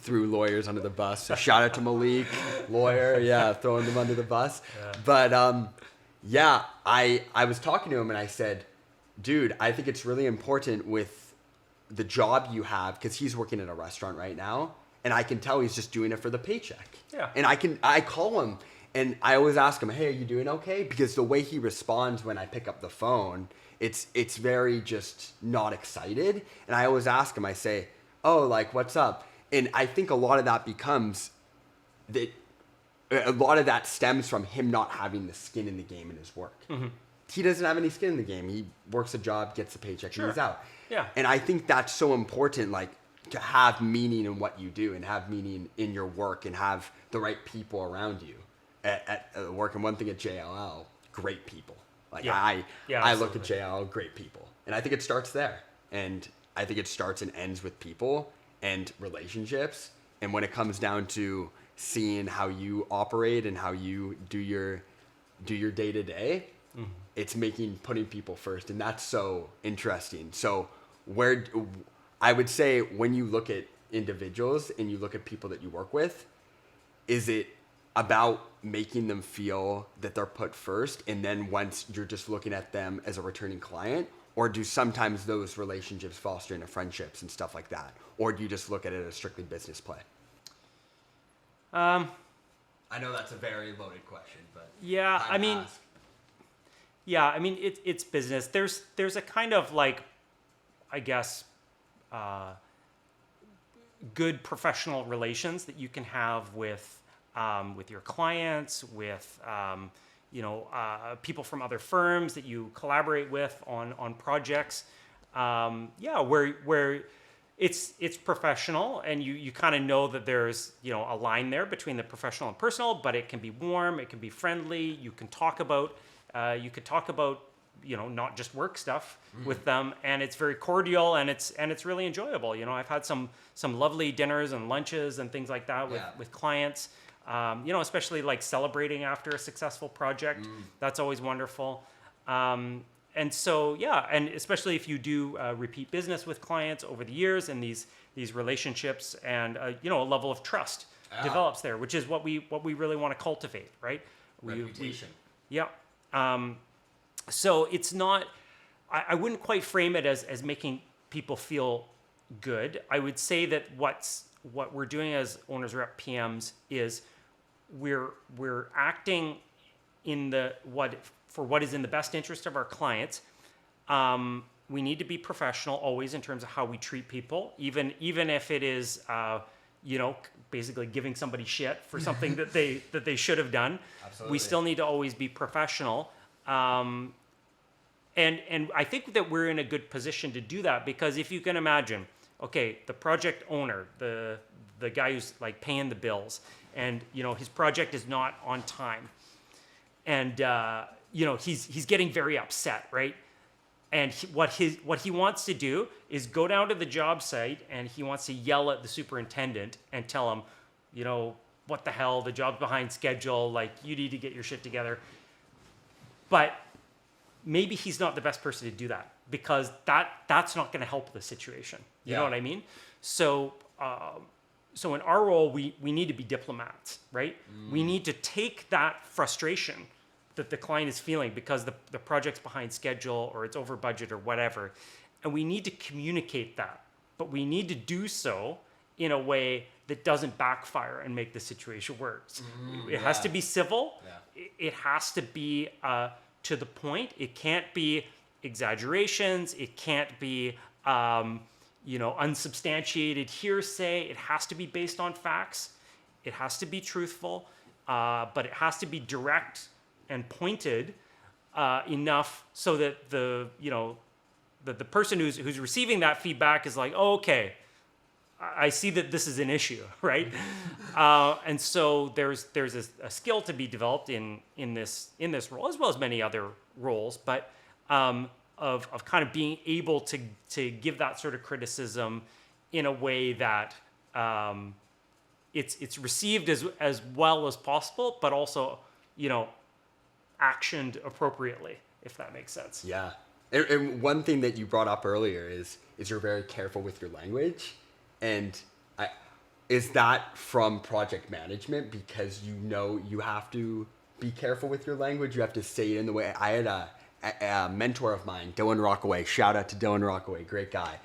threw lawyers under the bus. So shout out to Malik, lawyer, throwing them under the bus. Yeah. But I was talking to him, and I said, dude, I think it's really important with the job you have, because he's working at a restaurant right now, and I can tell he's just doing it for the paycheck. Yeah. And I call him, and I always ask him, hey, are you doing okay? Because the way he responds when I pick up the phone, it's very just not excited. And I always ask him, I say, oh, like, what's up? And I think a lot of that stems from him not having the skin in the game in his work. Mm-hmm. He doesn't have any skin in the game. He works a job, gets a paycheck, and he's out. Yeah. And I think that's so important, like, to have meaning in what you do, and have meaning in your work, and have the right people around you at work. And one thing at JLL, great people. Like, I look at JLL, great people. And I think it starts there. And I think it starts and ends with people and relationships. And when it comes down to seeing how you operate and how you do your day to day, it's putting people first. And that's so interesting. So I would say, when you look at individuals and you look at people that you work with, is it about making them feel that they're put first, and then once you're just looking at them as a returning client? Or do sometimes those relationships foster into friendships and stuff like that? Or do you just look at it as strictly business play? I know that's a very loaded question, but it's business. There's a kind of, like, I guess, good professional relations that you can have with your clients, with people from other firms that you collaborate with on projects. Where it's professional, and you kind of know that there's a line there between the professional and personal, but it can be warm, it can be friendly. You can talk about not just work stuff with them, and it's very cordial, and it's really enjoyable. I've had some lovely dinners and lunches and things like that with clients. Especially like celebrating after a successful project. That's always wonderful. And so, yeah, and especially if you do repeat business with clients over the years, and these relationships and a level of trust develops there, which is what we really want to cultivate, right? Reputation. Yeah. So it's not. I wouldn't quite frame it as making people feel good. I would say that what we're doing as owners rep PMs is we're acting in what is in the best interest of our clients. We need to be professional always in terms of how we treat people, even if it is basically giving somebody shit for something that they should have done. Absolutely. We still need to always be professional. And I think that we're in a good position to do that, because if you can imagine, okay, the project owner, the guy who's like paying the bills, and his project is not on time, and he's getting very upset, right? And what he wants to do is go down to the job site, and he wants to yell at the superintendent and tell him, what the hell, the job's behind schedule, like you need to get your shit together. But maybe he's not the best person to do that, because that's not going to help the situation. You know what I mean? So in our role, we need to be diplomats, right? We need to take that frustration that the client is feeling because the project's behind schedule or it's over budget or whatever, and we need to communicate that. But we need to do so in a way that doesn't backfire and make the situation worse. It has to be civil. Yeah. It has to be to the point. It can't be exaggerations. It can't be unsubstantiated hearsay. It has to be based on facts. It has to be truthful, but it has to be direct and pointed enough so that the person who's receiving that feedback is like, oh, okay, I see that this is an issue, right? And so there's a skill to be developed in this role, as well as many other roles, but of kind of being able to give that sort of criticism in a way that it's received as well as possible, but also actioned appropriately, if that makes sense. Yeah. And one thing that you brought up earlier is you're very careful with your language. And is that from project management, because you have to be careful with your language? You have to say it in the way. I had a mentor of mine, Dylan Rockaway. Shout out to Dylan Rockaway, great guy.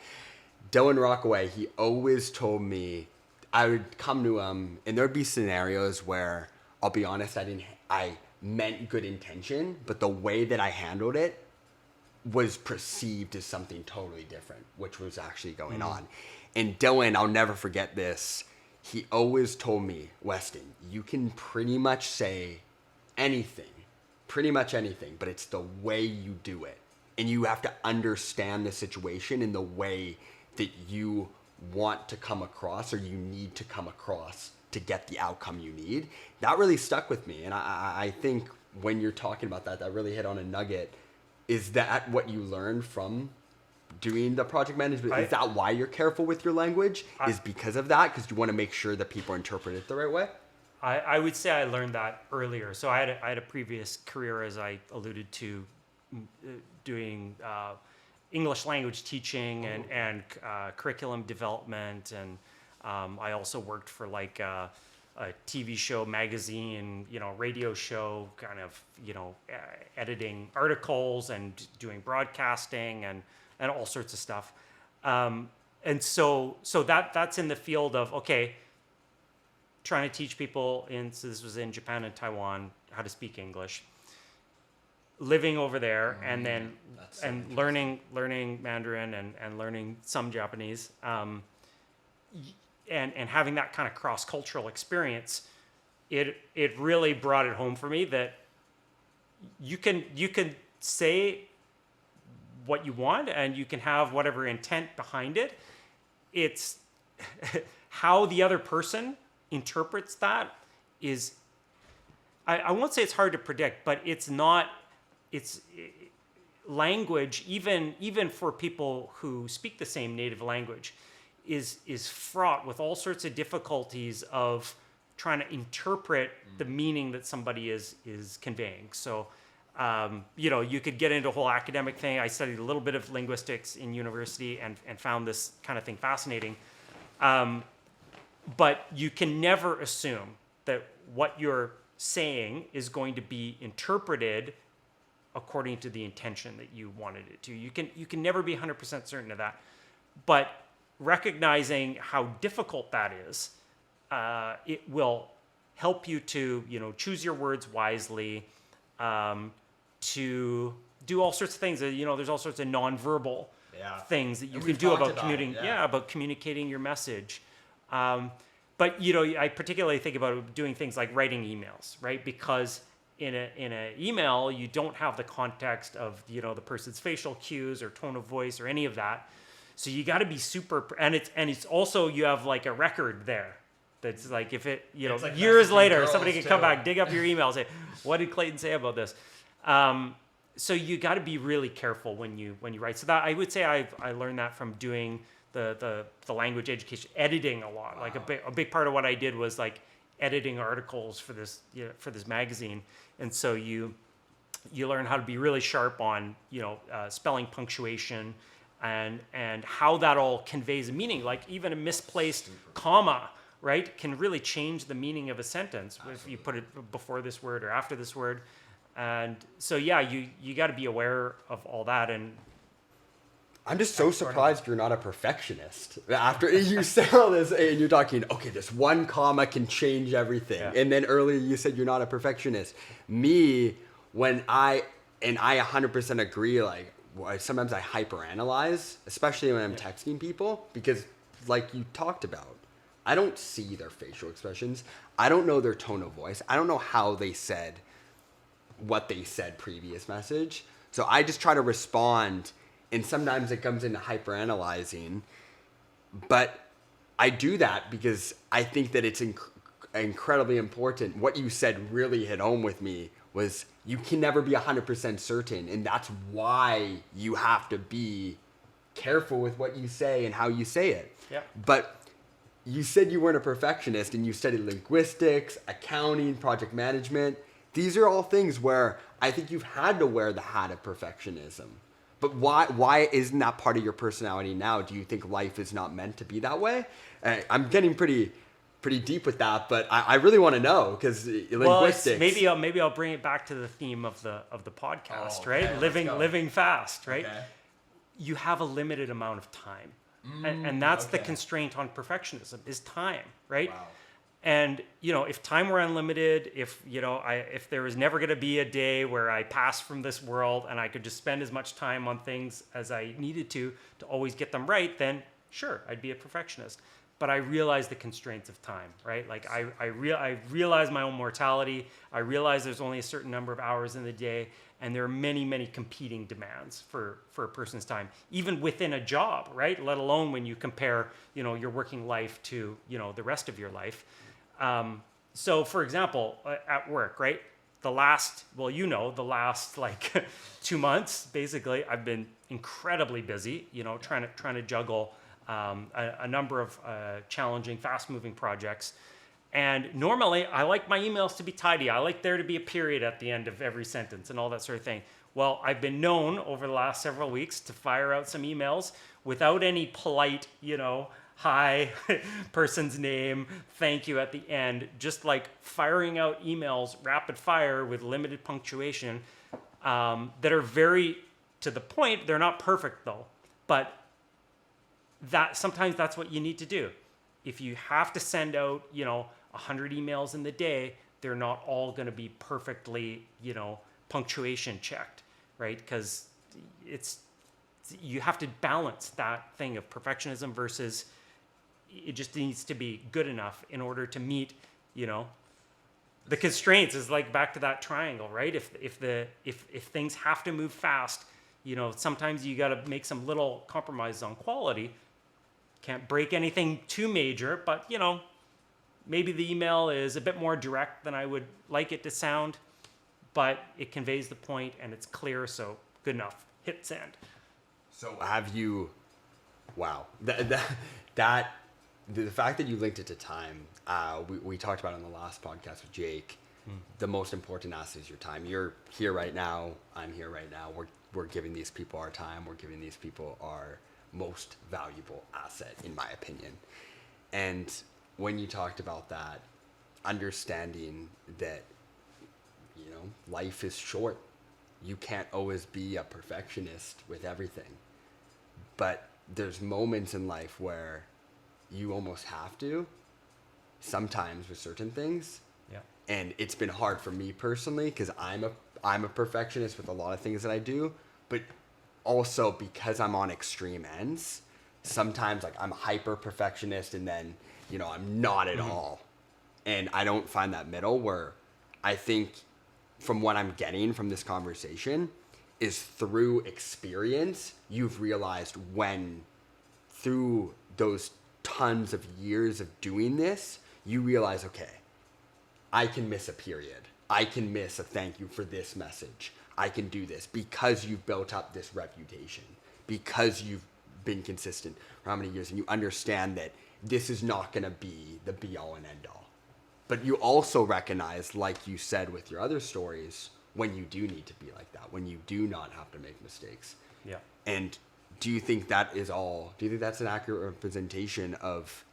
Dylan Rockaway, he always told me, I would come to him and there'd be scenarios where, I'll be honest, I meant good intention, but the way that I handled it was perceived as something totally different, which was actually going on. And Dylan, I'll never forget this. He always told me, Weston, you can pretty much say anything, but it's the way you do it. And you have to understand the situation in the way that you want to come across, or you need to come across to get the outcome you need. That really stuck with me. And I think when you're talking about that really hit on a nugget. Is that what you learned from doing the project management? Is that why you're careful with your language? Is because of that? Because you want to make sure that people interpret it the right way? I would say I learned that earlier. So I had a previous career, as I alluded to, doing English language teaching and curriculum development. And I also worked for like a TV show, magazine, radio show, kind of, editing articles and doing broadcasting and all sorts of stuff. And so that's in the field of, okay, trying to teach people so this was in Japan and Taiwan, how to speak English, living over there, and then learning Mandarin and learning some Japanese, and having that kind of cross-cultural experience, it really brought it home for me that you can say what you want and you can have whatever intent behind it. It's how the other person interprets that is, I won't say it's hard to predict, but it's language, even for people who speak the same native language, is fraught with all sorts of difficulties of trying to interpret the meaning that somebody is conveying. So You could get into a whole academic thing. I studied a little bit of linguistics in university and found this kind of thing fascinating. But you can never assume that what you're saying is going to be interpreted according to the intention that you wanted it to. You can never be 100% certain of that. But recognizing how difficult that is, it will help you to choose your words wisely, to do all sorts of things. There's all sorts of nonverbal things that you can do about communicating your message. But I particularly think about doing things like writing emails, right? Because in an email, you don't have the context of the person's facial cues or tone of voice or any of that. So you got to be super, and it's also, you have like a record there. That's like, if it, like years later, somebody can come back, dig up your email, and say, what did Clayton say about this? So you got to be really careful when you write. So that, I would say I learned that from doing the language education, editing a lot. Wow. Like a big part of what I did was like editing articles for this magazine. And so you learn how to be really sharp on, spelling, punctuation, and how that all conveys a meaning. Like even a misplaced comma, right, can really change the meaning of a sentence. Absolutely. If you put it before this word or after this word. And so, you got to be aware of all that. And I'm just so surprised you're not a perfectionist. After you say all this and you're talking, okay, this one comma can change everything. Yeah. And then earlier you said you're not a perfectionist. Me, when I 100% agree, like sometimes I hyperanalyze, especially when I'm texting people, because like you talked about, I don't see their facial expressions. I don't know their tone of voice. I don't know how they said what they said previous message. So I just try to respond, and sometimes it comes into hyperanalyzing. But I do that because I think that it's incredibly important. What you said really hit home with me was you can never be 100% certain, and that's why you have to be careful with what you say and how you say it. Yeah. But you said you weren't a perfectionist, and you studied linguistics, accounting, project management. These are all things where I think you've had to wear the hat of perfectionism. But why isn't that part of your personality now? Do you think life is not meant to be that way? I'm getting pretty deep with that, but I really want to know, because linguistics. Maybe I'll bring it back to the theme of the podcast, right? Okay, living fast, right? Okay. You have a limited amount of time. And that's the constraint on perfectionism, is time, right? Wow. And, if time were unlimited, if there was never going to be a day where I passed from this world and I could just spend as much time on things as I needed to always get them right, then sure, I'd be a perfectionist. But I realize the constraints of time, right? Like I realize my own mortality. I realize there's only a certain number of hours in the day, and there are many, many competing demands for a person's time, even within a job, right? Let alone when you compare, your working life to, the rest of your life. So for example, at work, right? The last like 2 months, basically, I've been incredibly busy, trying to juggle a number of challenging, fast-moving projects. And normally, I like my emails to be tidy. I like there to be a period at the end of every sentence and all that sort of thing. Well, I've been known over the last several weeks to fire out some emails without any polite, hi, person's name, thank you at the end. Just like firing out emails rapid fire with limited punctuation that are very to the point. They're not perfect though, but sometimes that's what you need to do. If you have to send out, 100 emails in the day, they're not all going to be perfectly, punctuation checked, right? Because you have to balance that thing of perfectionism versus it just needs to be good enough in order to meet, the constraints. Is like back to that triangle, right? If things have to move fast, sometimes you got to make some little compromises on quality. Can't break anything too major, but maybe the email is a bit more direct than I would like it to sound, but it conveys the point and it's clear, so good enough. Hit send. So have you? Wow, the fact that you linked it to time, we talked about it on the last podcast with Jake. the most important asset is your time. You're here right now. I'm here right now. We're giving these people our time. We're giving these people our most valuable asset, in my opinion. And when you talked about that, understanding that, you know, life is short. You can't always be a perfectionist with everything. But there's moments in life where you almost have to, sometimes with certain things. Yeah. And it's been hard for me personally because I'm a perfectionist with a lot of things that I do, but also because I'm on extreme ends, sometimes like I'm hyper perfectionist and then, you know, I'm not at all. And I don't find that middle where I think from what I'm getting from this conversation is through experience, you've realized when through those tons of years of doing this, you realize, okay, I can miss a period. I can miss a thank you for this message. I can do this because you've built up this reputation, because you've been consistent for how many years, and you understand that this is not going to be the be all and end all. But you also recognize, like you said with your other stories, when you do need to be like that, when you do not have to make mistakes. Yeah. And do you think that is all, do you think that's an accurate representation of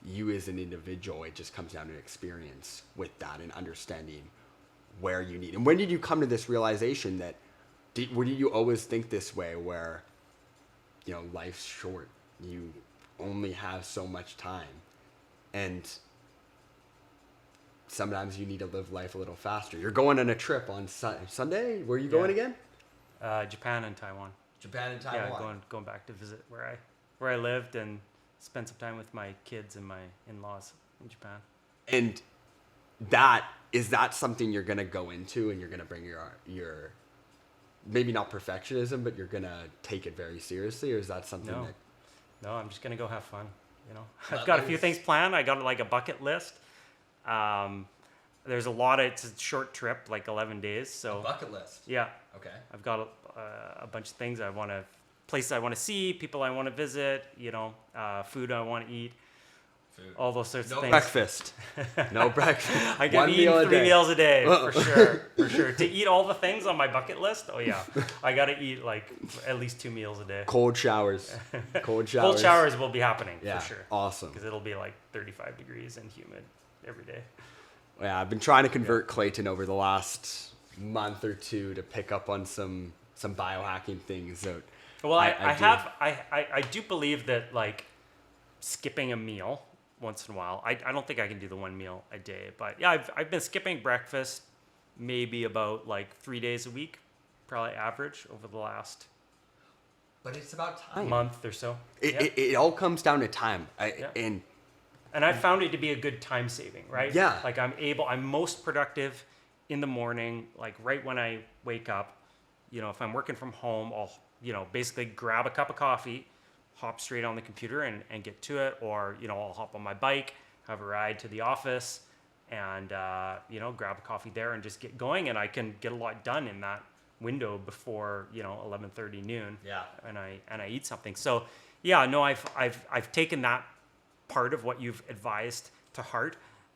you as an individual? It just comes down to experience with that and understanding where you need. And when did you come to this realization that, did you always think this way where, you know, life's short, you only have so much time, and sometimes you need to live life a little faster? You're going on a trip on Sunday. Where are you going again? Japan and Taiwan. Japan and Taiwan. Yeah, going back to visit where I lived and spend some time with my kids and my in-laws in Japan. And is that something you're gonna go into, and you're gonna bring your maybe not perfectionism, but you're gonna take it very seriously, or is that something that? No, I'm just gonna go have fun. You know, I've got a few things planned. I got like a bucket list. There's a lot of, it's a short trip, like 11 days. So A bucket list. Yeah. Okay. I've got a bunch of things places I want to see, people I want to visit, you know, food I want to eat, all those sorts of things. Breakfast. No breakfast. I can eat 3 meals a day for sure. To eat all the things on my bucket list, oh yeah, I got to eat like at least 2 meals a day. Cold showers. Cold showers will be happening for sure. Awesome. Because it'll be like 35 degrees and humid every day. Yeah, I've been trying to convert Clayton over the last month or two to pick up on some biohacking things. So well, I do believe that like skipping a meal once in a while. I don't think I can do the 1 meal a day, but yeah, I've been skipping breakfast maybe about like 3 days a week, probably average over the last. But it's about time. Month or so. It all comes down to time. And I found it to be a good time saving, right? Yeah. Like I'm most productive in the morning, like right when I wake up. You know, if I'm working from home, I'll, you know, basically grab a cup of coffee, hop straight on the computer and get to it. Or, you know, I'll hop on my bike, have a ride to the office and, you know, grab a coffee there and just get going. And I can get a lot done in that window before, you know, 11:30 noon. Yeah. And I eat something. So yeah, no, I've taken that part of what you've advised to heart.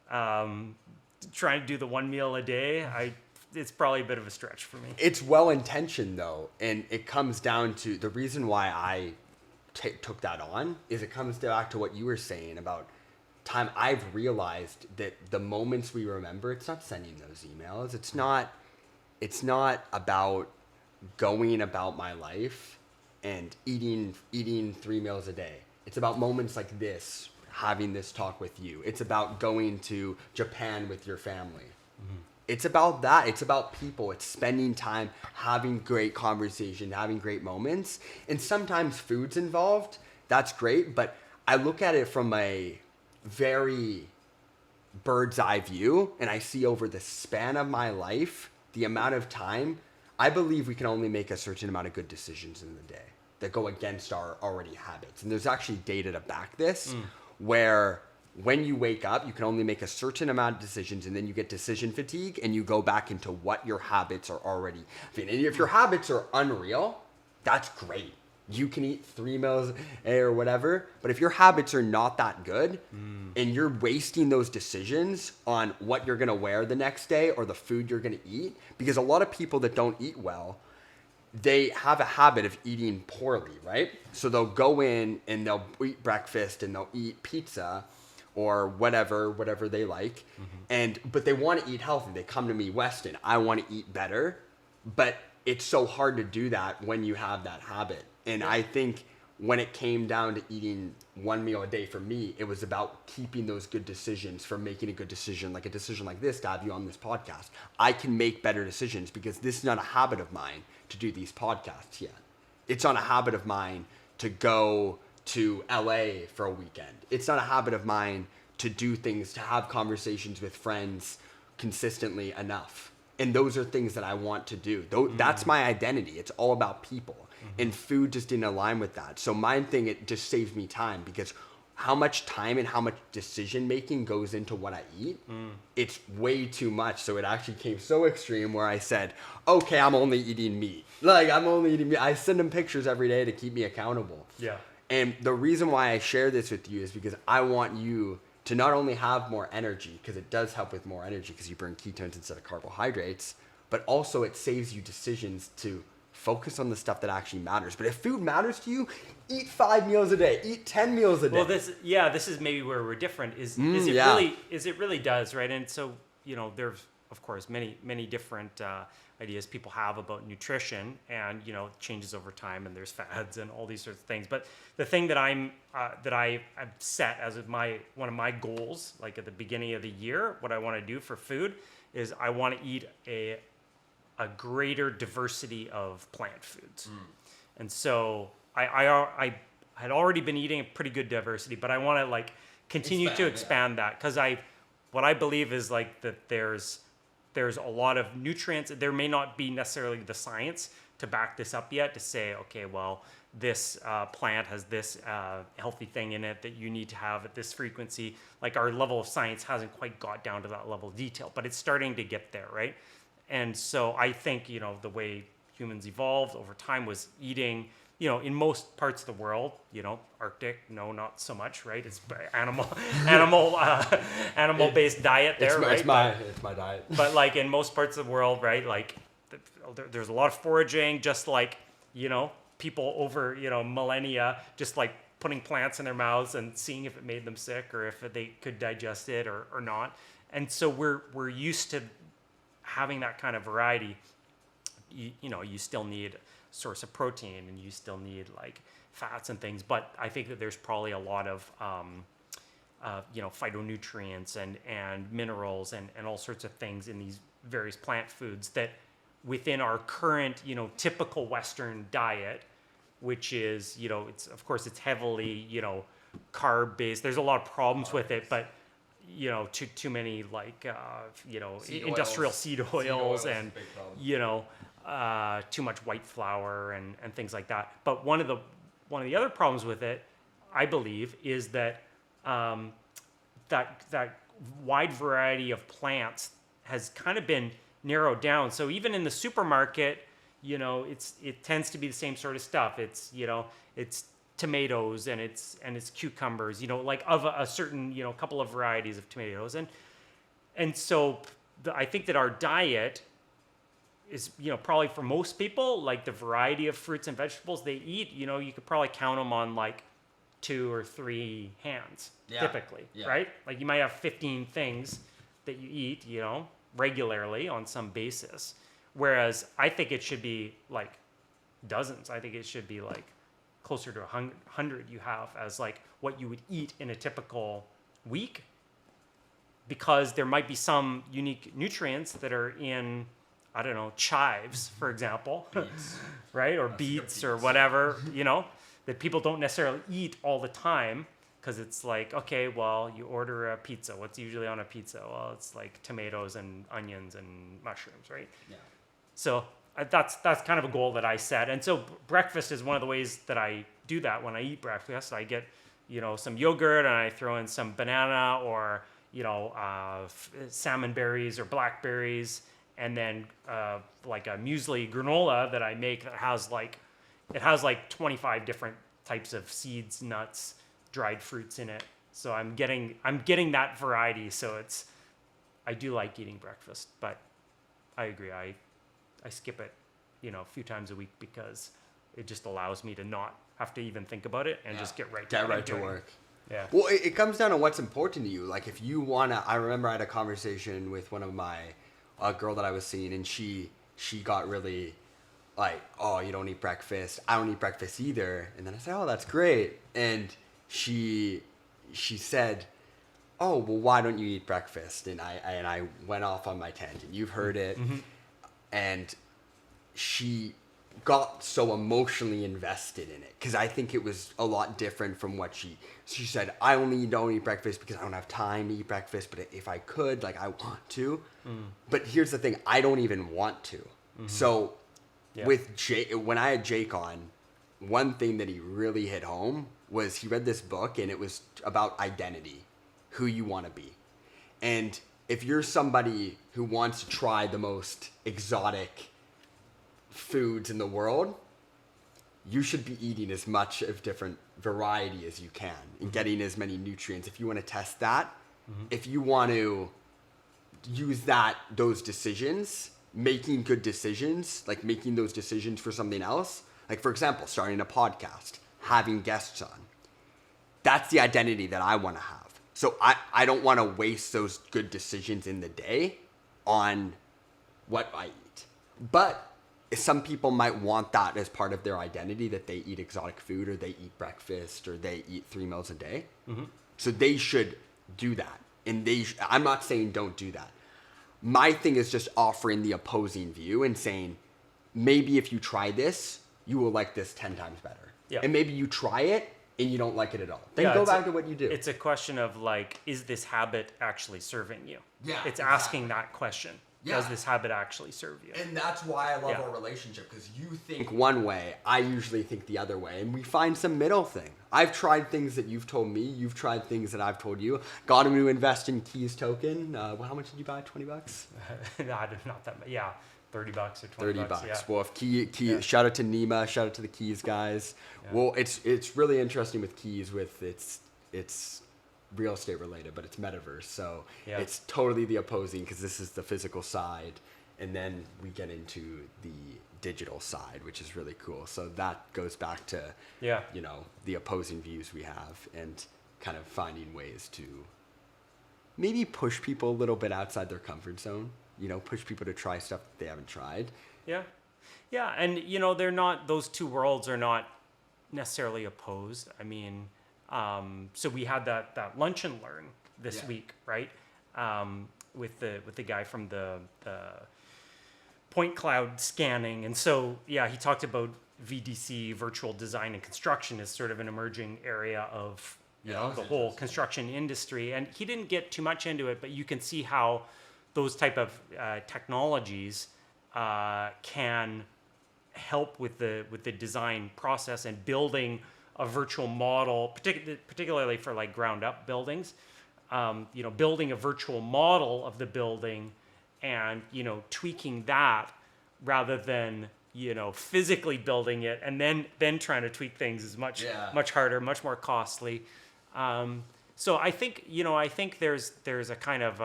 Trying to do the 1 meal a day, it's probably a bit of a stretch for me. It's well intentioned though, and it comes down to the reason why I took that on is it comes back to what you were saying about time. I've realized that the moments we remember, it's not sending those emails. It's not about going about my life and eating 3 meals a day. It's about moments like this, having this talk with you. It's about going to Japan with your family. Mm-hmm. It's about that. It's about people. It's spending time, having great conversation, having great moments. And sometimes food's involved. That's great. But I look at it from a very bird's eye view, and I see over the span of my life, the amount of time, I believe we can only make a certain amount of good decisions in the day that go against our already habits. And there's actually data to back this, where when you wake up, you can only make a certain amount of decisions, and then you get decision fatigue, and you go back into what your habits are already. And if your habits are unreal, that's great. You can eat 3 meals a day or whatever, but if your habits are not that good and you're wasting those decisions on what you're going to wear the next day or the food you're going to eat, because a lot of people that don't eat well, they have a habit of eating poorly, right? So they'll go in and they'll eat breakfast and they'll eat pizza or whatever they like. But they want to eat healthy. They come to me, Weston, I want to eat better, but it's so hard to do that when you have that habit. And I think when it came down to eating 1 meal a day for me, it was about keeping those good decisions for making a good decision, like a decision like this, to have you on this podcast. I can make better decisions because this is not a habit of mine to do these podcasts yet. It's not a habit of mine to go to LA for a weekend. It's not a habit of mine to do things, to have conversations with friends consistently enough. And those are things that I want to do. That's my identity. It's all about people. And food just didn't align with that. So my thing, it just saves me time, because how much time and how much decision making goes into what I eat, it's way too much. So it actually came so extreme where I said, okay, I'm only eating meat. I'm only eating meat. I send them pictures every day to keep me accountable. Yeah. And the reason why I share this with you is because I want you to not only have more energy, because it does help with more energy because you burn ketones instead of carbohydrates, but also it saves you decisions to focus on the stuff that actually matters. But if food matters to you, eat 5 meals a day, eat 10 meals a day. Well, this is maybe where we're different. Is it really does, right? And so, there's of course many different ideas people have about nutrition, and it changes over time, and there's fads and all these sorts of things. But the thing that I've set as one of my goals, like at the beginning of the year, what I want to do for food is I want to eat a greater diversity of plant foods. And so I had already been eating a pretty good diversity, but I want to continue to expand that, because what I believe is that there's a lot of nutrients. There may not be necessarily the science to back this up yet, to say, okay, well, this plant has this healthy thing in it that you need to have at this frequency. Our level of science hasn't quite got down to that level of detail, but it's starting to get there, right? And so I think, the way humans evolved over time was eating, in most parts of the world, Arctic, no, not so much, right? It's animal-based diet there, right? It's my diet. But in most parts of the world, right? There's a lot of foraging, just people over, millennia, just putting plants in their mouths and seeing if it made them sick or if they could digest it or not. And so we're used to having that kind of variety. You still need a source of protein, and you still need fats and things, but I think that there's probably a lot of phytonutrients and minerals and all sorts of things in these various plant foods that within our current typical Western diet, which is it's heavily carb based. There's a lot of problems with it, but too many industrial seed oils and too much white flour and things like that. But one of the other problems with it, I believe, is that that wide variety of plants has kind of been narrowed down. So even in the supermarket, it tends to be the same sort of stuff. It's tomatoes and it's cucumbers, of a certain, couple of varieties of tomatoes. And so I think that our diet is, probably for most people, the variety of fruits and vegetables they eat, you could probably count them on 2 or 3 hands, typically, right? You might have 15 things that you eat, regularly on some basis. Whereas I think it should be dozens. I think it should be closer to 100 you have as what you would eat in a typical week, because there might be some unique nutrients that are in, I don't know, chives, for example, right? Or beets or whatever, that people don't necessarily eat all the time, because it's okay, well, you order a pizza. What's usually on a pizza? Well, it's tomatoes and onions and mushrooms, right? Yeah. So that's kind of a goal that I set. And so breakfast is one of the ways that I do that. When I eat breakfast, I get, some yogurt, and I throw in some banana or, salmon berries or blackberries, and then a muesli granola that I make that has it has like 25 different types of seeds, nuts, dried fruits in it. So I'm getting that variety. So I do like eating breakfast, but I agree. I skip it, a few times a week because it just allows me to not have to even think about it and just get right to work. Yeah. Well, it comes down to what's important to you. Like if you wanna, I remember I had a conversation with one of a girl that I was seeing, and she got really like, oh, you don't eat breakfast. I don't eat breakfast either. And then I said, oh, that's great. And she said, oh, well, why don't you eat breakfast? And I went off on my tangent. You've heard it. Mm-hmm. And she got so emotionally invested in it because I think it was a lot different from what she said. I only don't eat breakfast because I don't have time to eat breakfast, but if I could, like, I want to. But here's the thing, I don't even want to. So with when I had Jake on, one thing that he really hit home was he read this book, and it was about identity, who you want to be. And if you're somebody who wants to try the most exotic foods in the world, you should be eating as much of different variety as you can and getting as many nutrients. If you want to test that, if you want to use those decisions, making good decisions, like making those decisions for something else, like for example, starting a podcast, having guests on, that's the identity that I want to have. So I don't want to waste those good decisions in the day on what I eat. But some people might want that as part of their identity, that they eat exotic food, or they eat breakfast, or they eat 3 meals a day. So they should do that. And I'm not saying don't do that. My thing is just offering the opposing view and saying, maybe if you try this, you will like this 10 times better. Yeah. And maybe you try it and you don't like it at all. Then go back to what you do. It's a question of like, is this habit actually serving you? Yeah, it's exactly. Asking that question. Yeah. Does this habit actually serve you? And that's why I love our relationship, because you think one way, I usually think the other way, and we find some middle thing. I've tried things that you've told me, you've tried things that I've told you. Got him to invest in Keys token. How much did you buy? $20? Not that much. Yeah, $30 or $20. $30. Yeah. Well, if Key, shout out to Nima, shout out to the Keys guys. Yeah. Well, it's really interesting with Keys, with it's real estate related, but it's metaverse, so it's totally the opposing, because this is the physical side, and then we get into the digital side, which is really cool. So that goes back to the opposing views we have, and kind of finding ways to maybe push people a little bit outside their comfort zone, push people to try stuff that they haven't tried. Yeah, and they're not, those two worlds are not necessarily opposed. I mean, so we had that lunch and learn this week, right? With the guy from the point cloud scanning, and so he talked about VDC, virtual design and construction, is sort of an emerging area of the whole construction industry. And he didn't get too much into it, but you can see how those type of technologies can help with the design process and building a virtual model, particularly for like ground up buildings, building a virtual model of the building and, tweaking that rather than, physically building it and then trying to tweak things is much harder, much more costly. So I think there's a kind of,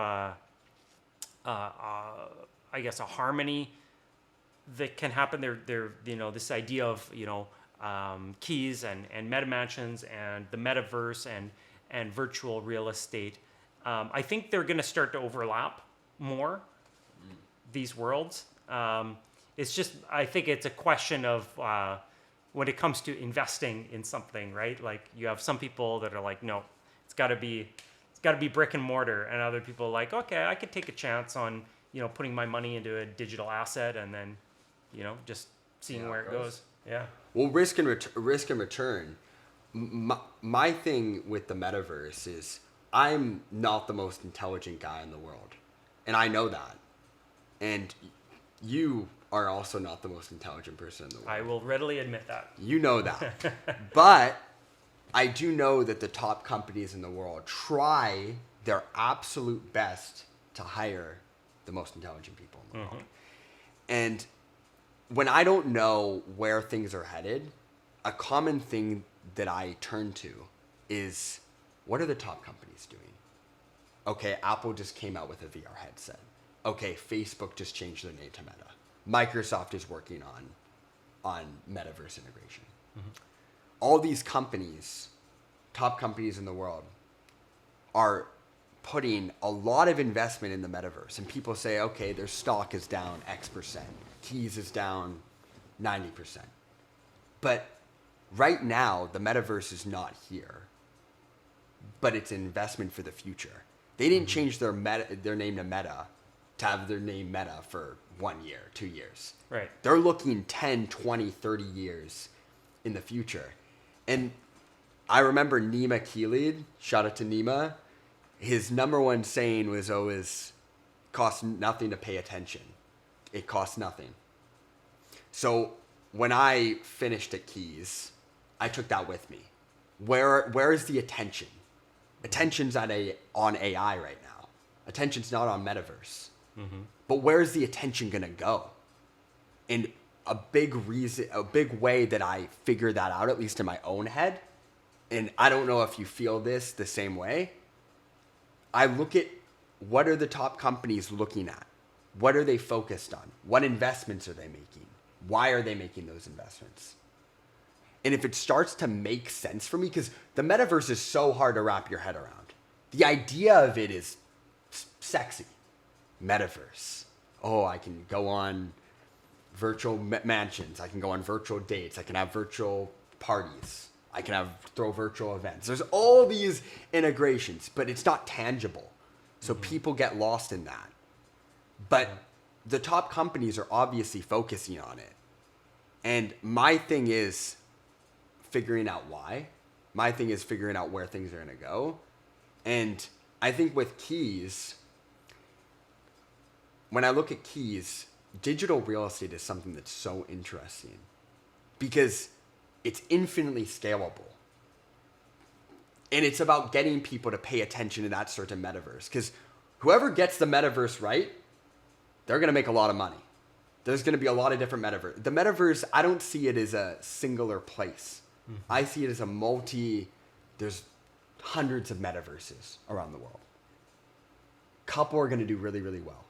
I guess, a harmony that can happen there. This idea of, keys and meta mansions and the metaverse and virtual real estate. I think they're going to start to overlap more, these worlds. It's just, I think it's a question of when it comes to investing in something, right? Like you have some people that are like, no, it's got to be brick and mortar, and other people are like, okay, I could take a chance on putting my money into a digital asset and then just seeing where it goes. Yeah. Well, risk and return. My thing with the metaverse is I'm not the most intelligent guy in the world, and I know that. And you are also not the most intelligent person in the world. I will readily admit that. You know that. But I do know that the top companies in the world try their absolute best to hire the most intelligent people in the world. And when I don't know where things are headed, a common thing that I turn to is, what are the top companies doing? Okay, Apple just came out with a VR headset. Okay, Facebook just changed their name to Meta. Microsoft is working on metaverse integration. Mm-hmm. All these companies, top companies in the world, are putting a lot of investment in the metaverse. And people say, okay, their stock is down X percent. Keys is down 90%. But right now, the metaverse is not here. But it's an investment for the future. They didn't change their name to Meta to have their name Meta for 1 year, 2 years. Right. They're looking 10, 20, 30 years in the future. And I remember Nima Khalid, shout out to Nima, his number one saying was always, costs nothing to pay attention. It costs nothing. So when I finished at Keys, I took that with me. Where is the attention? Attention's on AI right now. Attention's not on metaverse. Mm-hmm. But where's the attention gonna go? And a big way that I figure that out, at least in my own head, and I don't know if you feel this the same way, I look at what are the top companies looking at? What are they focused on? What investments are they making? Why are they making those investments? And if it starts to make sense for me, because the metaverse is so hard to wrap your head around. The idea of it is sexy. Metaverse. Oh, I can go on virtual mansions. I can go on virtual dates. I can have virtual parties. I can throw virtual events. There's all these integrations, but it's not tangible. So people get lost in that. But the top companies are obviously focusing on it. And my thing is figuring out why. My thing is figuring out where things are going to go. And I think with Keys, when I look at Keys, digital real estate is something that's so interesting because it's infinitely scalable. And it's about getting people to pay attention to that certain metaverse. Because whoever gets the metaverse right, they're going to make a lot of money. There's going to be a lot of different metaverse. The metaverse, I don't see it as a singular place. Mm-hmm. I see it as there's hundreds of metaverses around the world. Couple are going to do really, really well.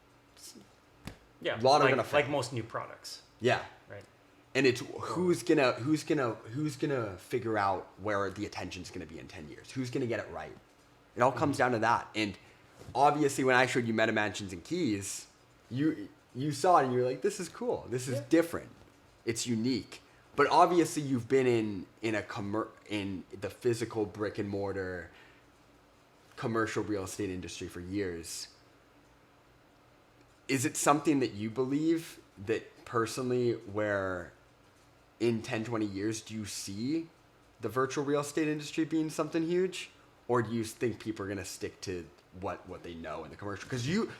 Yeah, a lot are going to fail. Like most new products. Yeah. Right. And it's who's gonna figure out where the attention's gonna be in 10 years? Who's gonna get it right? It all comes down to that. And obviously, when I showed you Meta Mansions and Keys, you saw it and you were like, "This is cool. This is different. It's unique." But obviously, you've been in the physical brick and mortar commercial real estate industry for years. Is it something that you believe that personally, where in 10, 20 years, do you see the virtual real estate industry being something huge? Or do you think people are going to stick to what they know in the commercial? Because you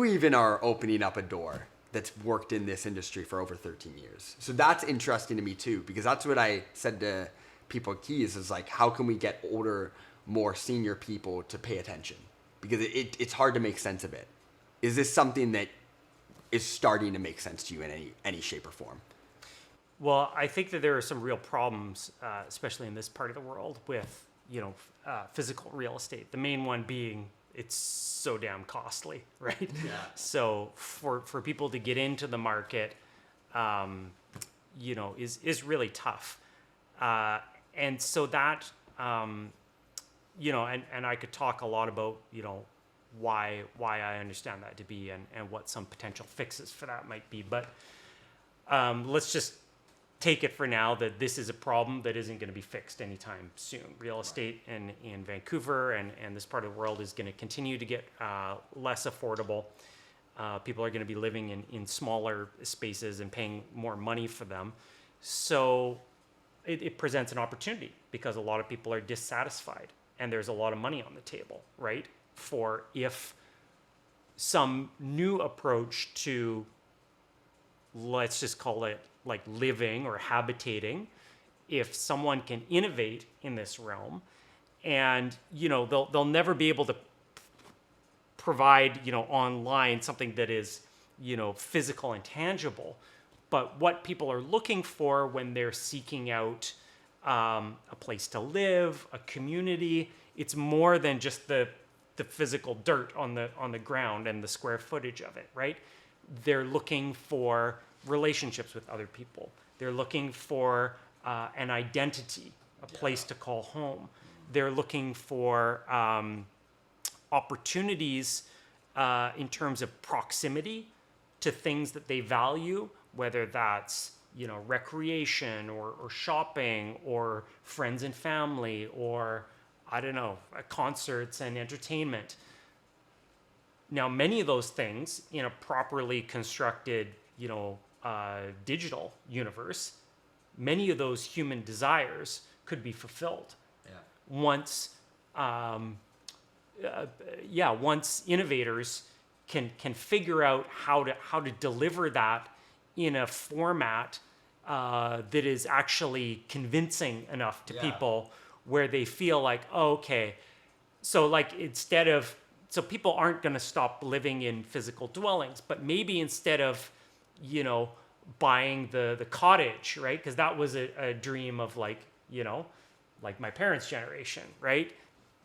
even are opening up a door that's worked in this industry for over 13 years. So that's interesting to me too, because that's what I said to people at Keys is like, how can we get older, more senior people to pay attention? Because it's hard to make sense of it. Is this something that is starting to make sense to you in any shape or form? Well, I think that there are some real problems, especially in this part of the world, with physical real estate. The main one being it's so damn costly, right? Yeah. So for people to get into the market, is really tough, and so that and I could talk a lot about why I understand that to be and what some potential fixes for that might be. But let's just take it for now that this is a problem that isn't going to be fixed anytime soon. Real estate in Vancouver and this part of the world is going to continue to get less affordable. People are going to be living in smaller spaces and paying more money for them. So it presents an opportunity because a lot of people are dissatisfied and there's a lot of money on the table, right? For if some new approach to, let's just call it like living or habitating, if someone can innovate in this realm and they'll never be able to provide online something that is physical and tangible, But what people are looking for when they're seeking out a place to live, a community, it's more than just the physical dirt on the ground and the square footage of it, right? They're looking for relationships with other people. They're looking for an identity, a place to call home. They're looking for opportunities in terms of proximity to things that they value, whether that's recreation or shopping or friends and family or I don't know, concerts and entertainment. Now, many of those things in a properly constructed, digital universe, many of those human desires could be fulfilled once, once innovators can figure out how to deliver that in a format that is actually convincing enough to people where they feel like, oh, okay, so like so people aren't going to stop living in physical dwellings, but maybe instead of, buying the cottage, right? Because that was a dream of like my parents' generation, right?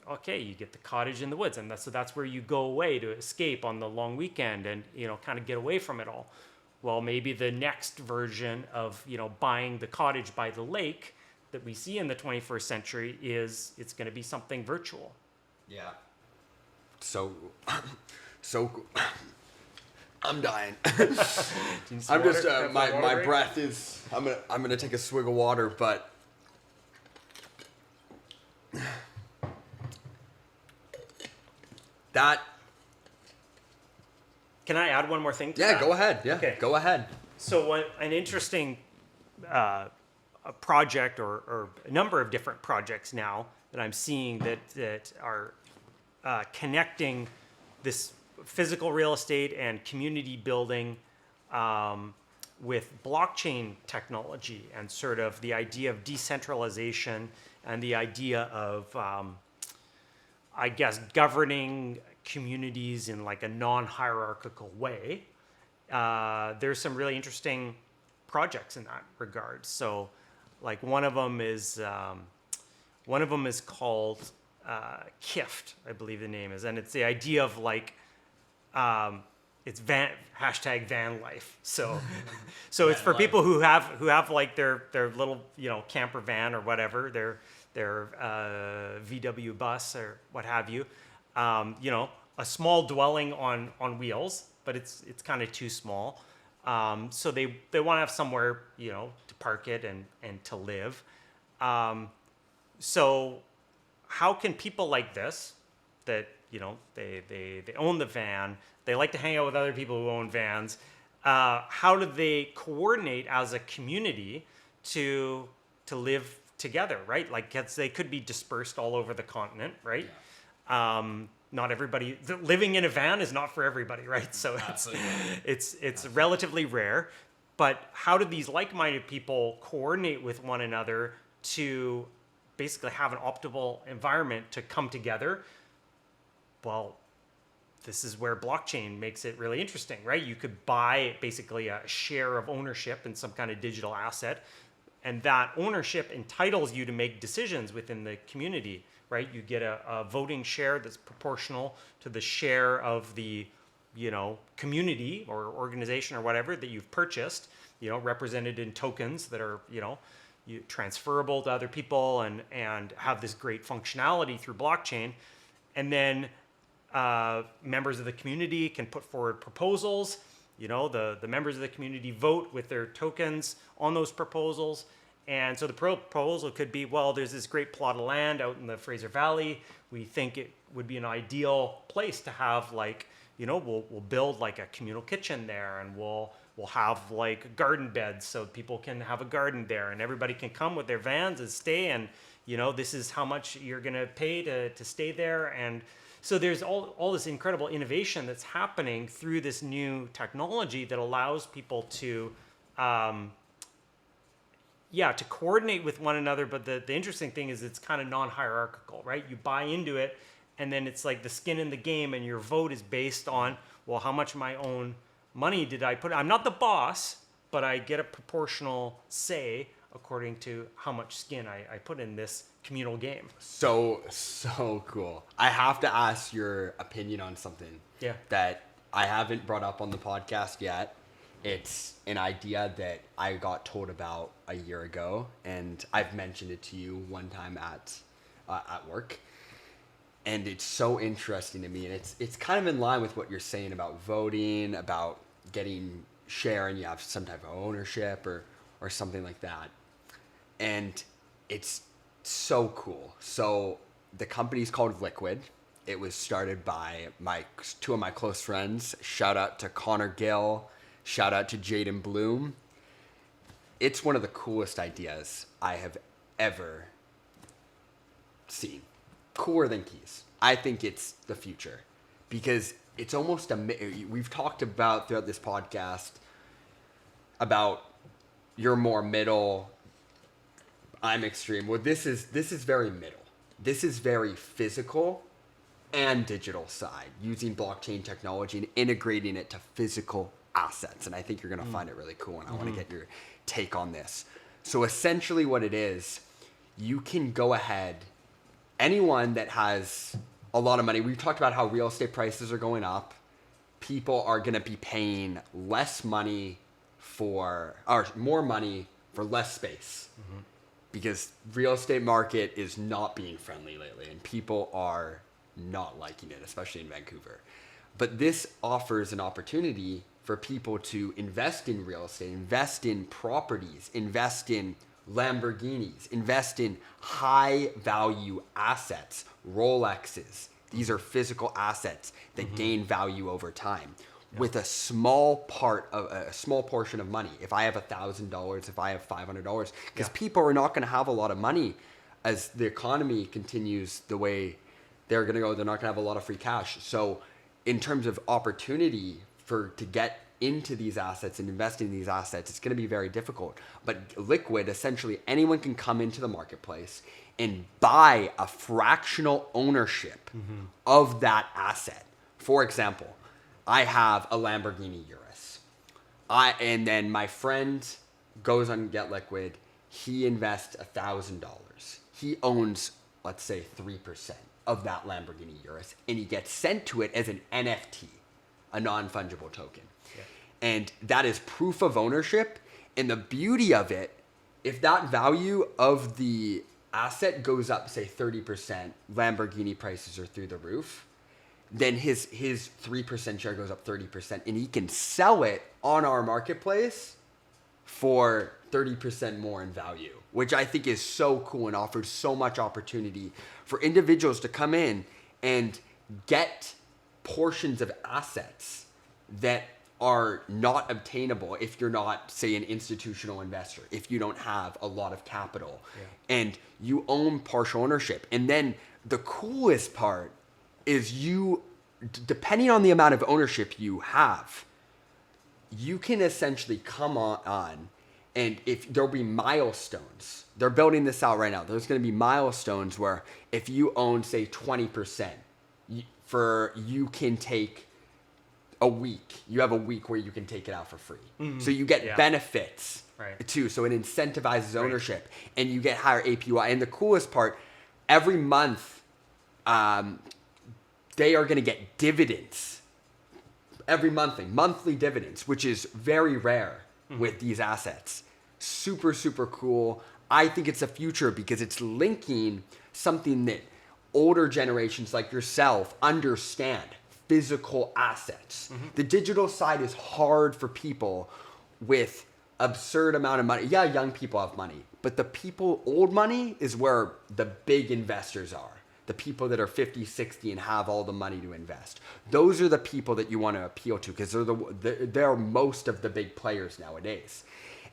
Okay, you get the cottage in the woods, and that's where you go away to escape on the long weekend and kind of get away from it all. Well, maybe the next version of buying the cottage by the lake that we see in the 21st century it's going to be something virtual. Yeah. So I'm dying. I'm just my breath is. I'm gonna take a swig of water, but that. Can I add one more thing to that? Yeah, go ahead. Yeah, okay. Go ahead. So an interesting a project or a number of different projects now that I'm seeing that are connecting this physical real estate and community building with blockchain technology and sort of the idea of decentralization and the idea of, I guess, governing communities in like a non-hierarchical way. There's some really interesting projects in that regard. So like one of them is called Kift, I believe the name is, and it's the idea of like it's hashtag van life. So it's for people who have like their little camper van or whatever, their VW bus or what have you, a small dwelling on wheels, but it's kind of too small. So they want to have somewhere to park it and to live. So how can people like this that they own the van, they like to hang out with other people who own vans, how do they coordinate as a community to live together, right? Like they could be dispersed all over the continent, right? Not everybody living in a van is not for everybody, right? So it's relatively rare. But how do these like-minded people coordinate with one another to basically have an optimal environment to come together? Well, this is where blockchain makes it really interesting, right? You could buy basically a share of ownership in some kind of digital asset, and that ownership entitles you to make decisions within the community, right? You get a voting share that's proportional to the share of the community or organization or whatever that you've purchased, represented in tokens that are transferable to other people and have this great functionality through blockchain. And then members of the community can put forward proposals. The members of the community vote with their tokens on those proposals. And so the proposal could be, well, there's this great plot of land out in the Fraser Valley. We think it would be an ideal place to have we'll build like a communal kitchen there, and we'll have like garden beds so people can have a garden there, and everybody can come with their vans and stay, and this is how much you're going to pay to stay there. And so there's all this incredible innovation that's happening through this new technology that allows people to coordinate with one another. But the interesting thing is it's kind of non-hierarchical, right? You buy into it, and then it's like the skin in the game, and your vote is based on, well, how much of my own money did I put? I'm not the boss, but I get a proportional say according to how much skin I put in this communal game. So cool. I have to ask your opinion on something that I haven't brought up on the podcast yet. It's an idea that I got told about a year ago, and I've mentioned it to you one time at work. And it's so interesting to me, and it's kind of in line with what you're saying about voting, about getting share, and you have some type of ownership or something like that. And it's so cool. So the company's called Liquid. It was started by two of my close friends. Shout out to Connor Gill. Shout out to Jaden Bloom. It's one of the coolest ideas I have ever seen. Cooler than keys. I think it's the future because it's almost we've talked about throughout this podcast about you're more middle, I'm extreme. Well, this is very middle. This is very physical and digital side, using blockchain technology and integrating it to physical assets. And I think you're going to find it really cool, and I want to get your take on this. So essentially what it is, you can go ahead, anyone that has a lot of money, we've talked about how real estate prices are going up. People are going to be paying less money or more money for less space. Because real estate market is not being friendly lately, and people are not liking it, especially in Vancouver. But this offers an opportunity for people to invest in real estate, invest in properties, invest in Lamborghinis, invest in high value assets, Rolexes. These are physical assets that gain value over time. With a small portion of money. If I have $1,000, if I have $500, because people are not going to have a lot of money as the economy continues the way they're going to go. They're not going to have a lot of free cash. So in terms of opportunity to get into these assets and invest in these assets, it's going to be very difficult. But Liquid, essentially anyone can come into the marketplace and buy a fractional ownership of that asset. For example, I have a Lamborghini Urus. And then my friend goes on Get Liquid. He invests $1,000. He owns, let's say, 3% of that Lamborghini Urus, and he gets sent to it as an NFT, a non-fungible token. And that is proof of ownership. And the beauty of it, if that value of the asset goes up, say 30%, Lamborghini prices are through the roof, then his 3% share goes up 30%, and he can sell it on our marketplace for 30% more in value, which I think is so cool and offers so much opportunity for individuals to come in and get portions of assets that are not obtainable if you're not, say, an institutional investor, if you don't have a lot of capital, and you own partial ownership. And then the coolest part is depending on the amount of ownership you have, you can essentially come on and if there'll be milestones. They're building this out right now. There's going to be milestones where if you own, say, 20%, you can take a week. You have a week where you can take it out for free. So you get benefits too. So it incentivizes ownership, and you get higher APY. And the coolest part, every month, they are going to get dividends every monthly dividends, which is very rare with these assets. Super, super cool. I think it's a future because it's linking something that older generations like yourself understand, physical assets. The digital side is hard for people with absurd amount of money. Yeah, young people have money, but old money is where the big investors are. The people that are 50, 60 and have all the money to invest. Those are the people that you want to appeal to because they're most of the big players nowadays.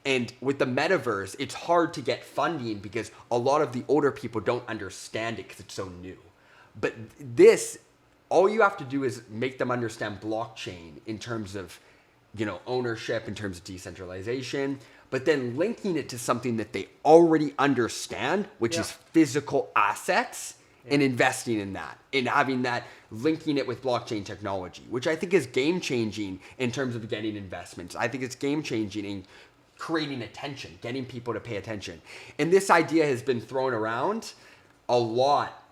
And with the metaverse, it's hard to get funding because a lot of the older people don't understand it because it's so new. But all you have to do is make them understand blockchain in terms of, ownership, in terms of decentralization, but then linking it to something that they already understand, which is physical assets. And investing in that, and having that, linking it with blockchain technology, which I think is game changing in terms of getting investments. I think it's game changing in creating attention, getting people to pay attention. And this idea has been thrown around a lot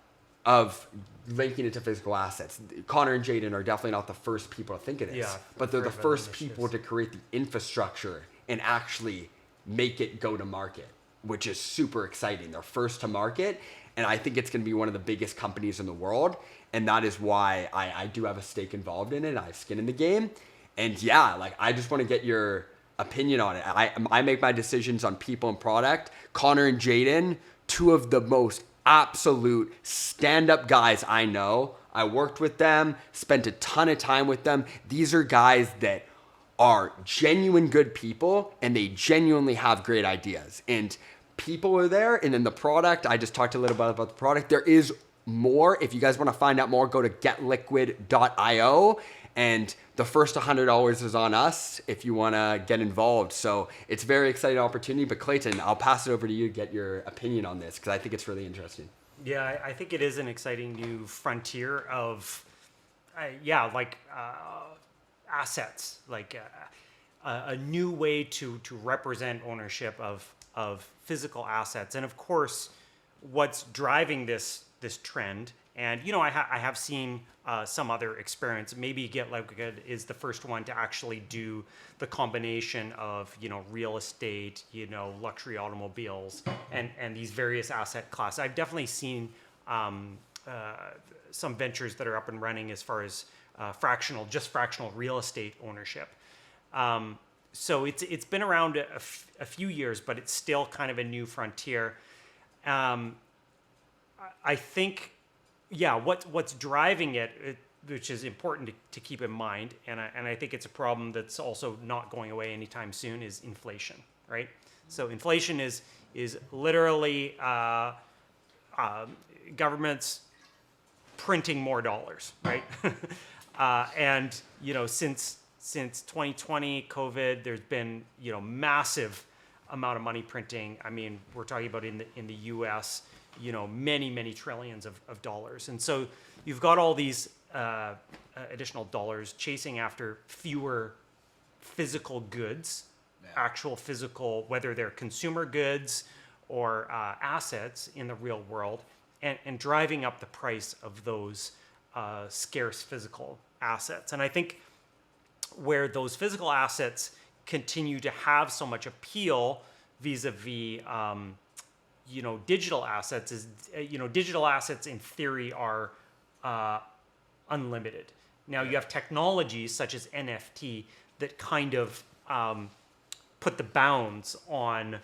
of linking it to physical assets. Connor and Jaden are definitely not the first people to think of this, but they're the first people to create the infrastructure and actually make it go to market, which is super exciting. They're first to market, and I think it's going to be one of the biggest companies in the world, and that is why I do have a stake involved in it. I have skin in the game, and yeah, like I just want to get your opinion on it. I make my decisions on people and product. Connor and Jaden, two of the most absolute stand-up guys I know. I worked with them, spent a ton of time with them. These are guys that are genuine good people, and they genuinely have great ideas. And people are there, and then the product, I just talked a little bit about the product. There is more. If you guys want to find out more, go to getliquid.io, and the first $100 is on us if you want to get involved. So it's a very exciting opportunity. But Clayton, I'll pass it over to you to get your opinion on this, because I think it's really interesting. Yeah, I think it is an exciting new frontier of, assets, like a new way to represent ownership of physical assets. And of course, what's driving this trend, and I have seen some other experiments. Maybe Get Liquid is the first one to actually do the combination of real estate, luxury automobiles, and these various asset classes. I've definitely seen some ventures that are up and running as far as fractional real estate ownership. So it's been around a few years, but it's still kind of a new frontier. I think, what's driving it, which is important to keep in mind, and I think it's a problem that's also not going away anytime soon, is inflation, right? So inflation is literally governments printing more dollars, right? And since 2020 COVID, there's been massive amount of money printing. I mean, we're talking about in the U.S. Many trillions of dollars, and so you've got all these additional dollars chasing after fewer physical goods, actual physical, whether they're consumer goods or assets in the real world, and driving up the price of those scarce physical assets. And I think where those physical assets continue to have so much appeal vis-a-vis digital assets is digital assets in theory are unlimited. Now you have technologies such as NFT that kind of put the bounds on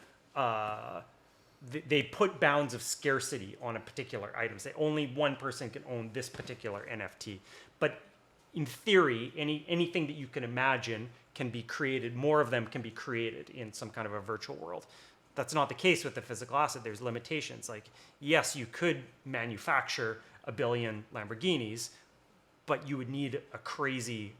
they put bounds of scarcity on a particular item. Say only one person can own this particular NFT. But in theory, anything that you can imagine can be created. More of them can be created in some kind of a virtual world. That's not the case with the physical asset. There's limitations. Like, yes, you could manufacture 1 billion Lamborghinis, but you would need a crazy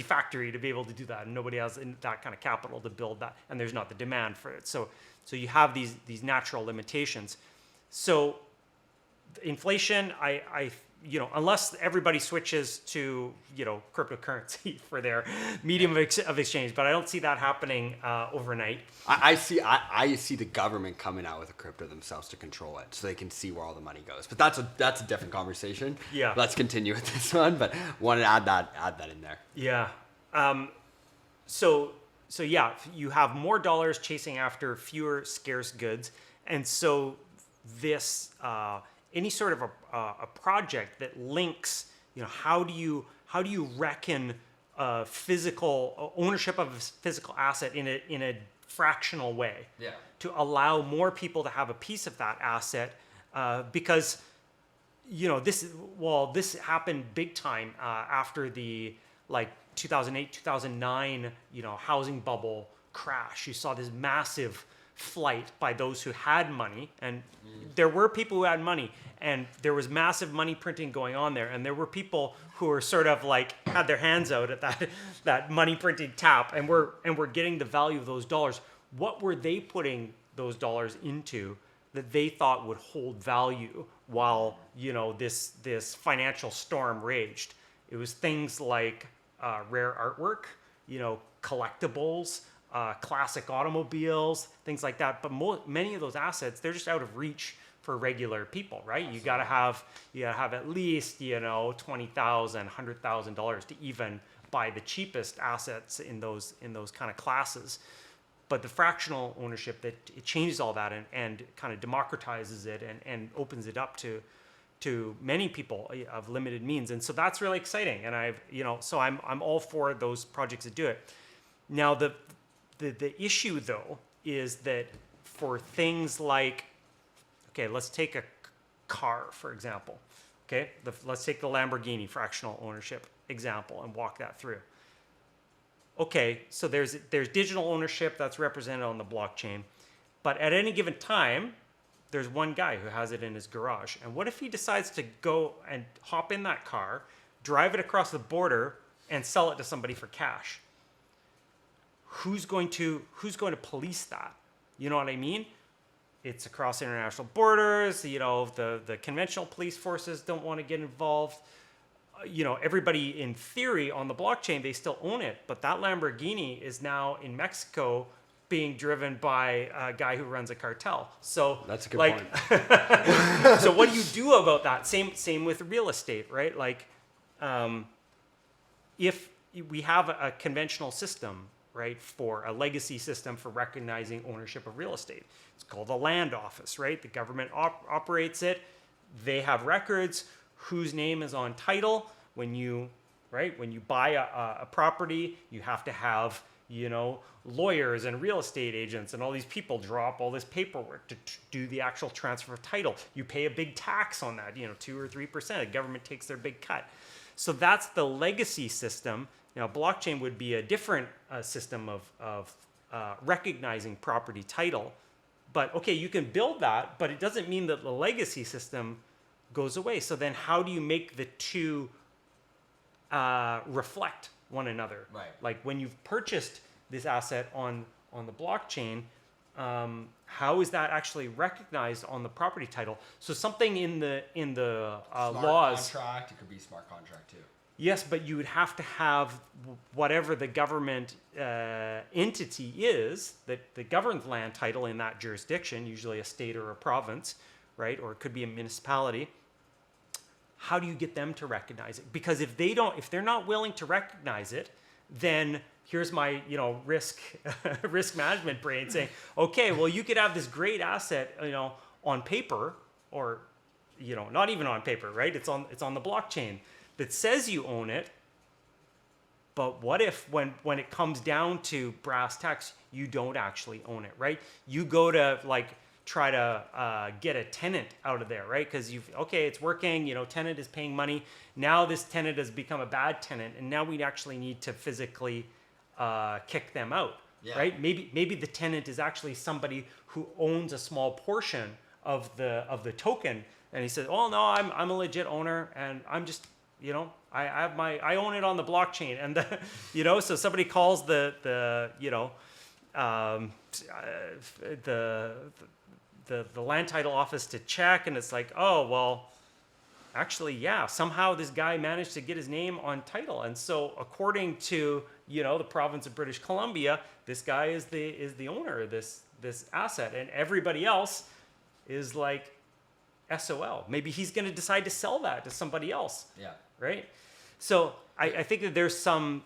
factory to be able to do that, and nobody has that kind of capital to build that, and there's not the demand for it. So you have these natural limitations. So inflation, I unless everybody switches to cryptocurrency for their medium of exchange, but I don't see that happening overnight. I see the government coming out with a crypto themselves to control it, so they can see where all the money goes. But that's a different conversation. Yeah. Let's continue with this one, but wanted to add that in there. Yeah. So yeah, you have more dollars chasing after fewer scarce goods, and so this any sort of a project that links, how do you reckon physical ownership of a physical asset in a fractional way, to allow more people to have a piece of that asset, because this happened big time after the 2008 2009 housing bubble crash. You saw this massive flight by those who had money, and there were people who had money, and there was massive money printing going on there, and there were people who were sort of had their hands out at that money printing tap, and were getting the value of those dollars. What were they putting those dollars into that they thought would hold value while this financial storm raged? It was things like rare artwork, collectibles, classic automobiles, things like that. But many of those assets, they're just out of reach for regular people, right? Absolutely. You gotta have at least $20,000, $100,000 to even buy the cheapest assets in those kind of classes. But the fractional ownership, that it changes all that and kind of democratizes it and opens it up to many people of limited means. And so that's really exciting. And so I'm all for those projects that do it. Now the issue though is that for things like, okay, let's take a car, for example. Okay, let's take the Lamborghini fractional ownership example and walk that through. Okay, so there's digital ownership that's represented on the blockchain, but at any given time, there's one guy who has it in his garage. And what if he decides to go and hop in that car, drive it across the border, and sell it to somebody for cash? Who's going to police that? You know what I mean? It's across international borders. The conventional police forces don't want to get involved. Everybody in theory on the blockchain, they still own it, but that Lamborghini is now in Mexico being driven by a guy who runs a cartel. So that's a good point. So what do you do about that? Same with real estate, right? If we have a conventional system, right, for a legacy system for recognizing ownership of real estate, it's called the land office, right? The government operates it. They have records. Whose name is on title? When you buy a property, you have to have lawyers and real estate agents and all these people draw up all this paperwork to do the actual transfer of title. You pay a big tax on that, 2 or 3%. The government takes their big cut. So that's the legacy system. Blockchain would be a different system of recognizing property title. But okay, you can build that, but it doesn't mean that the legacy system goes away. So then how do you make the two reflect one another? Right. Like when you've purchased this asset on the blockchain, how is that actually recognized on the property title? So something in the smart laws. Contract. It could be smart contract too. Yes, but you would have to have whatever the government entity is that governs land title in that jurisdiction, usually a state or a province, right? Or it could be a municipality. How do you get them to recognize it? Because if they're not willing to recognize it, then here's my risk management brain saying, okay, well, you could have this great asset on paper, or not even on paper, right? It's on the blockchain that says you own it. But what if when it comes down to brass tacks, you don't actually own it, right? You go to try to get a tenant out of there, right? Because it's working, tenant is paying money. Now this tenant has become a bad tenant, and now we actually need to physically kick them out, right? Maybe the tenant is actually somebody who owns a small portion of the token, and he says, "Oh no, I'm a legit owner, and I'm just I own it on the blockchain," and so somebody calls the land title office to check, and it's like, oh, well, actually, yeah, somehow this guy managed to get his name on title. And so according to, the province of British Columbia, this guy is the owner of this asset, and everybody else is like SOL. Maybe he's going to decide to sell that to somebody else. Yeah. Right? So I think that there's some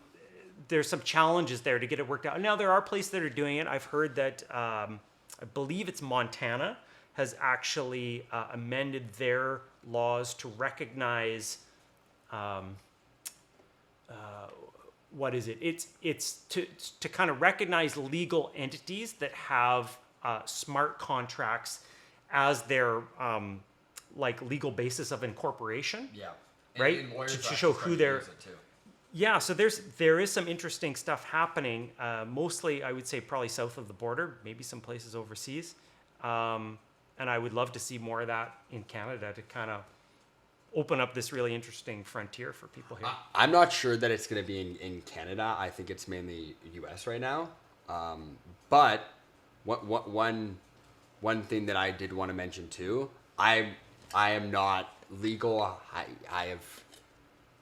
challenges there to get it worked out. Now, there are places that are doing it. I've heard that I believe it's Montana has actually amended their laws to recognize what is it? It's to kind of recognize legal entities that have smart contracts as their legal basis of incorporation. Yeah. Right? To show who they're. Yeah, so there is some interesting stuff happening, mostly I would say probably south of the border, maybe some places overseas. And I would love to see more of that in Canada to kind of open up this really interesting frontier for people here. I'm not sure that it's going to be in Canada. I think it's mainly US right now. But one thing that I did want to mention too, I am not legal.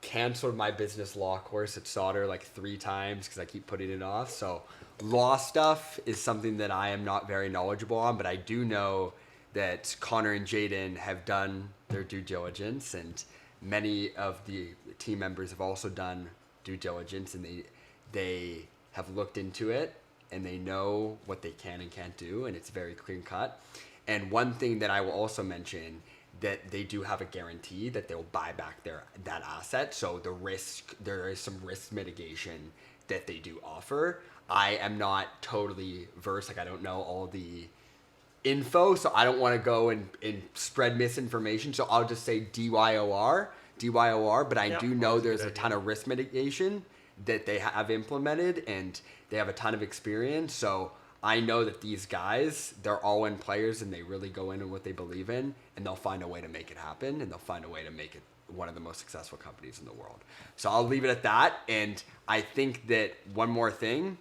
canceled my business law course at Sauder like 3 times because I keep putting it off. So law stuff is something that I am not very knowledgeable on, but I do know that Connor and Jaden have done their due diligence, and many of the team members have also done due diligence, and they have looked into it, and they know what they can and can't do, and it's very clean cut. And one thing that I will also mention, that they do have a guarantee that they'll buy back that asset. So there is some risk mitigation that they do offer. I am not totally versed, like I don't know all the info, so I don't want to go and spread misinformation. So I'll just say DYOR, but I do know there's a ton of risk mitigation that they have implemented, and they have a ton of experience. So I know that these guys, they're all-in players, and they really go in on what they believe in, and they'll find a way to make it happen, and they'll find a way to make it one of the most successful companies in the world. So I'll leave it at that. And I think that one more thing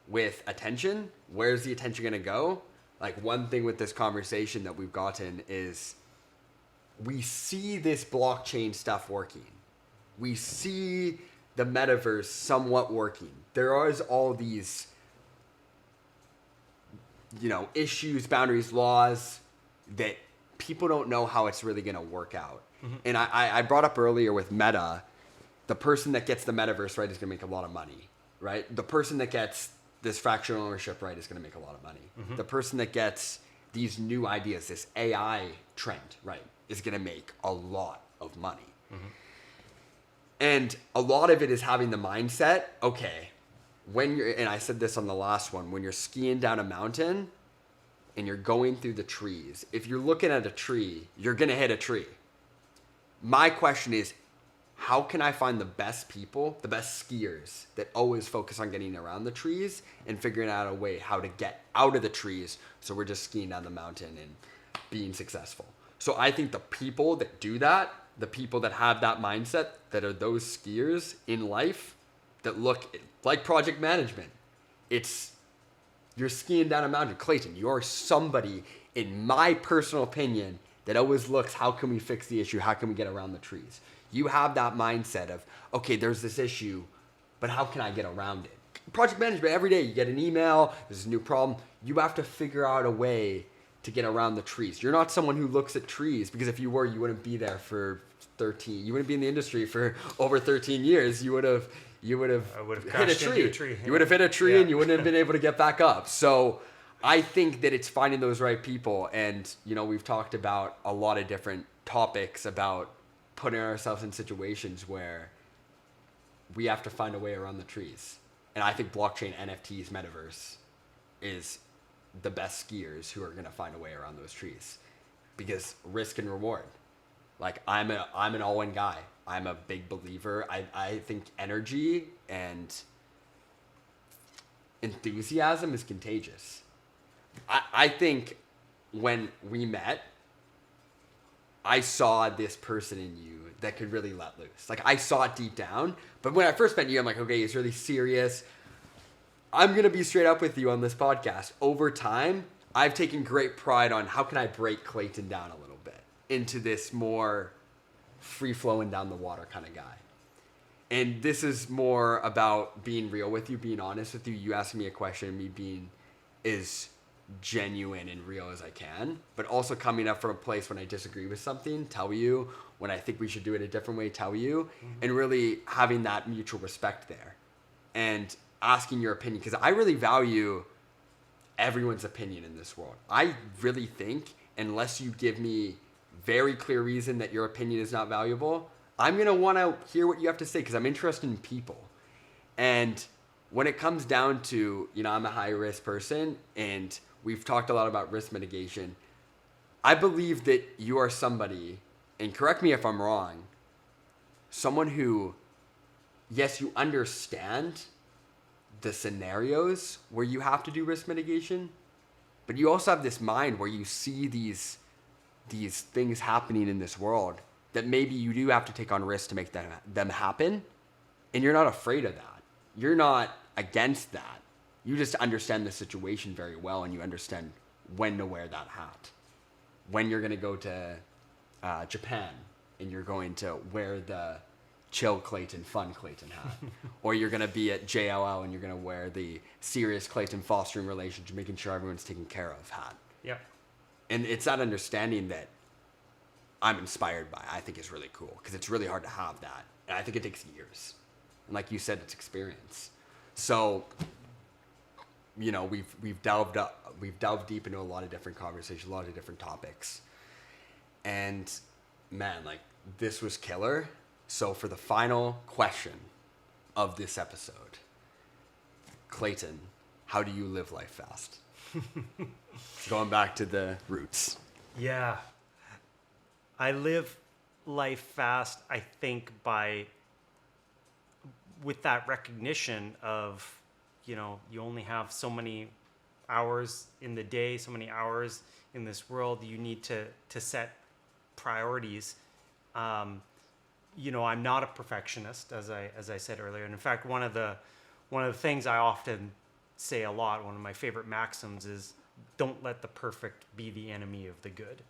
with attention, where's the attention going to go? Like, one thing with this conversation that we've gotten is we see this blockchain stuff working. We see the metaverse somewhat working. There is all these, issues, boundaries, laws that people don't know how it's really going to work out. Mm-hmm. And I brought up earlier with Meta, the person that gets the metaverse right is going to make a lot of money, right? The person that gets this fractional ownership right is going to make a lot of money. Mm-hmm. The person that gets these new ideas, this AI trend, right, is going to make a lot of money. Mm-hmm. And a lot of it is having the mindset, okay, and I said this on the last one, when you're skiing down a mountain and you're going through the trees, if you're looking at a tree, you're going to hit a tree. My question is, how can I find the best people, the best skiers that always focus on getting around the trees and figuring out a way how to get out of the trees so we're just skiing down the mountain and being successful? So I think the people that do that, the people that have that mindset, that are those skiers in life that look like project management, you're skiing down a mountain. Clayton, you're somebody, in my personal opinion, that always looks, how can we fix the issue? How can we get around the trees? You have that mindset of, okay, there's this issue, but how can I get around it? Project management, every day you get an email, there's a new problem. You have to figure out a way to get around the trees. You're not someone who looks at trees, because if you were, you wouldn't be there for 13. You wouldn't be in the industry for over 13 years. You would have hit a tree. You would have hit a tree, and you wouldn't have been able to get back up. So I think that it's finding those right people. And, we've talked about a lot of different topics about putting ourselves in situations where we have to find a way around the trees. And I think blockchain, NFTs, metaverse is the best skiers who are going to find a way around those trees, because risk and reward. Like, I'm an all-in guy. I'm a big believer. I think energy and enthusiasm is contagious. I think when we met, I saw this person in you that could really let loose. Like, I saw it deep down. But when I first met you, I'm like, okay, he's really serious. I'm going to be straight up with you on this podcast. Over time, I've taken great pride on how can I break Clayton down a little bit into this more free-flowing down the water kind of guy. And this is more about being real with you, being honest with you. You asking me a question, me being as genuine and real as I can, but also coming up from a place when I disagree with something, tell you. When I think we should do it a different way, tell you. Mm-hmm. And really having that mutual respect there. And asking your opinion, because I really value everyone's opinion in this world. I really think, unless you give me very clear reason that your opinion is not valuable, I'm going to want to hear what you have to say, because I'm interested in people. And when it comes down to, I'm a high risk person, and we've talked a lot about risk mitigation. I believe that you are somebody, and correct me if I'm wrong, someone who, yes, you understand the scenarios where you have to do risk mitigation, but you also have this mind where you see these things happening in this world that maybe you do have to take on risks to make them happen, and you're not afraid of that. You're not against that. You just understand the situation very well, and you understand when to wear that hat. When you're going to go to Japan, and you're going to wear the chill Clayton, fun Clayton hat. Or you're going to be at JLL and you're going to wear the serious Clayton fostering relationship, making sure everyone's taken care of hat. Yeah. And it's that understanding that I'm inspired by, I think is really cool, because it's really hard to have that. And I think it takes years. And like you said, it's experience. So, you know, we've delved deep into a lot of different conversations, a lot of different topics. And man, like, this was killer. So for the final question of this episode, Clayton, how do you live life fast? Going back to the roots. Yeah. I live life fast, I think, with that recognition of, you know, you only have so many hours in the day, so many hours in this world. You need to set priorities. You know, I'm not a perfectionist, as I said earlier. And in fact, one of the things I often say a lot, one of my favorite maxims is, don't let the perfect be the enemy of the good,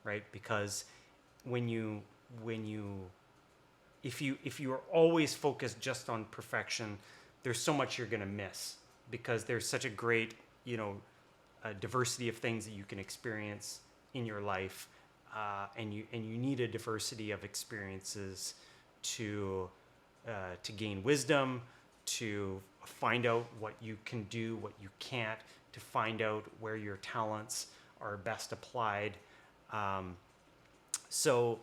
right? Because if you are always focused just on perfection, there's so much you're going to miss, because there's such a great, you know, a diversity of things that you can experience in your life, and you need a diversity of experiences to gain wisdom, to find out what you can do, what you can't, to find out where your talents are best applied. So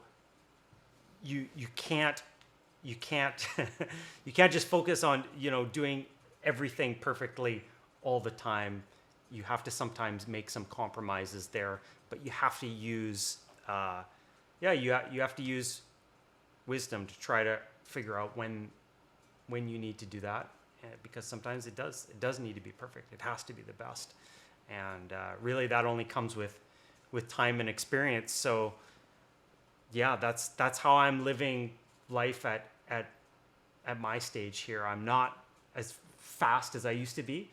you can't you can't just focus on, you know, doing everything perfectly all the time. You have to sometimes make some compromises there, but you have to use you have to use wisdom to try to figure out when you need to do that, because sometimes it does need to be perfect. It has to be the best, and really that only comes with time and experience. So yeah, that's how I'm living life at my stage here. I'm not as fast as I used to be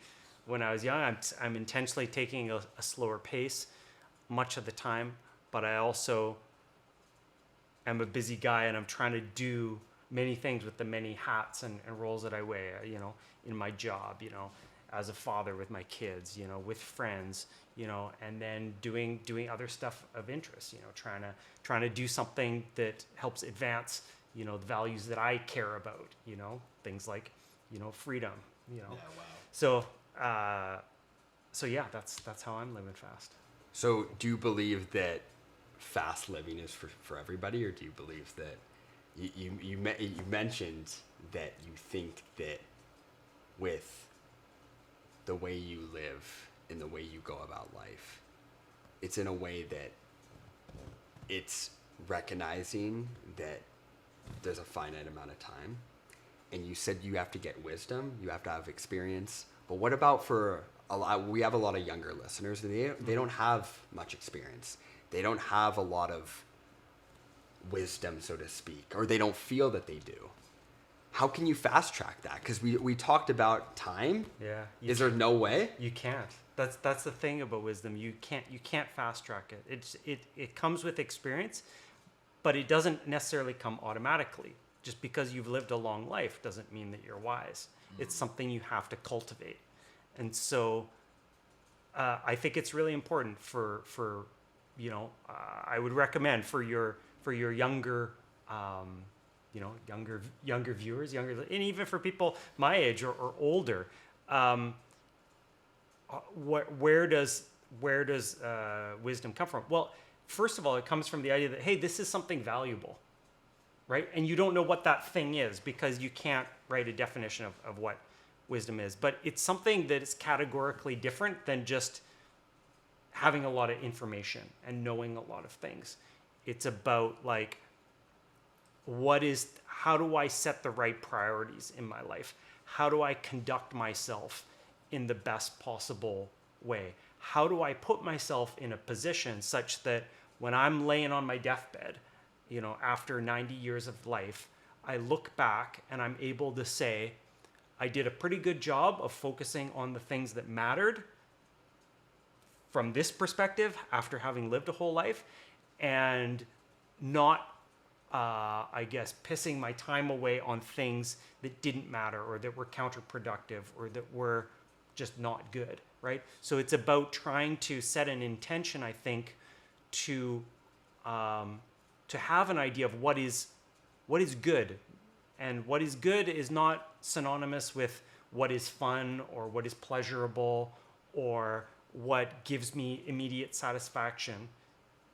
when I was young. I'm intentionally taking a slower pace much of the time, but I also am a busy guy, and I'm trying to do many things with the many hats and roles that I wear, you know, in my job, you know, as a father with my kids, you know, with friends, you know, and then doing other stuff of interest, you know, trying to do something that helps advance, you know, the values that I care about, you know, things like, you know, freedom, you know. Yeah, wow. So yeah, that's how I'm living fast. So do you believe that fast living is for everybody, or do you believe that you mentioned that you think that with the way you live and the way you go about life, it's in a way that it's recognizing that there's a finite amount of time, and you said you have to get wisdom, you have to have experience, but what about for we have a lot of younger listeners, and they don't have much experience, they don't have a lot of wisdom, so to speak, or they don't feel that they do. How can you fast track that? Because we talked about time. Yeah. Is there no way? You can't. That's the thing about wisdom. You can't fast track it. It comes with experience, but it doesn't necessarily come automatically. Just because you've lived a long life doesn't mean that you're wise. It's something you have to cultivate. And so I think it's really important for you know, I would recommend for your younger you know, younger viewers, and even for people my age or older, where does wisdom come from? Well, first of all, it comes from the idea that, hey, this is something valuable, right? And you don't know what that thing is because you can't write a definition of what wisdom is, but it's something that is categorically different than just having a lot of information and knowing a lot of things. It's about, like, how do I set the right priorities in my life? How do I conduct myself in the best possible way? How do I put myself in a position such that when I'm laying on my deathbed, you know, after 90 years of life, I look back and I'm able to say, I did a pretty good job of focusing on the things that mattered from this perspective after having lived a whole life, and not I guess, pissing my time away on things that didn't matter or that were counterproductive or that were just not good, right? So it's about trying to set an intention, I think, to have an idea of what is good. And what is good is not synonymous with what is fun or what is pleasurable or what gives me immediate satisfaction.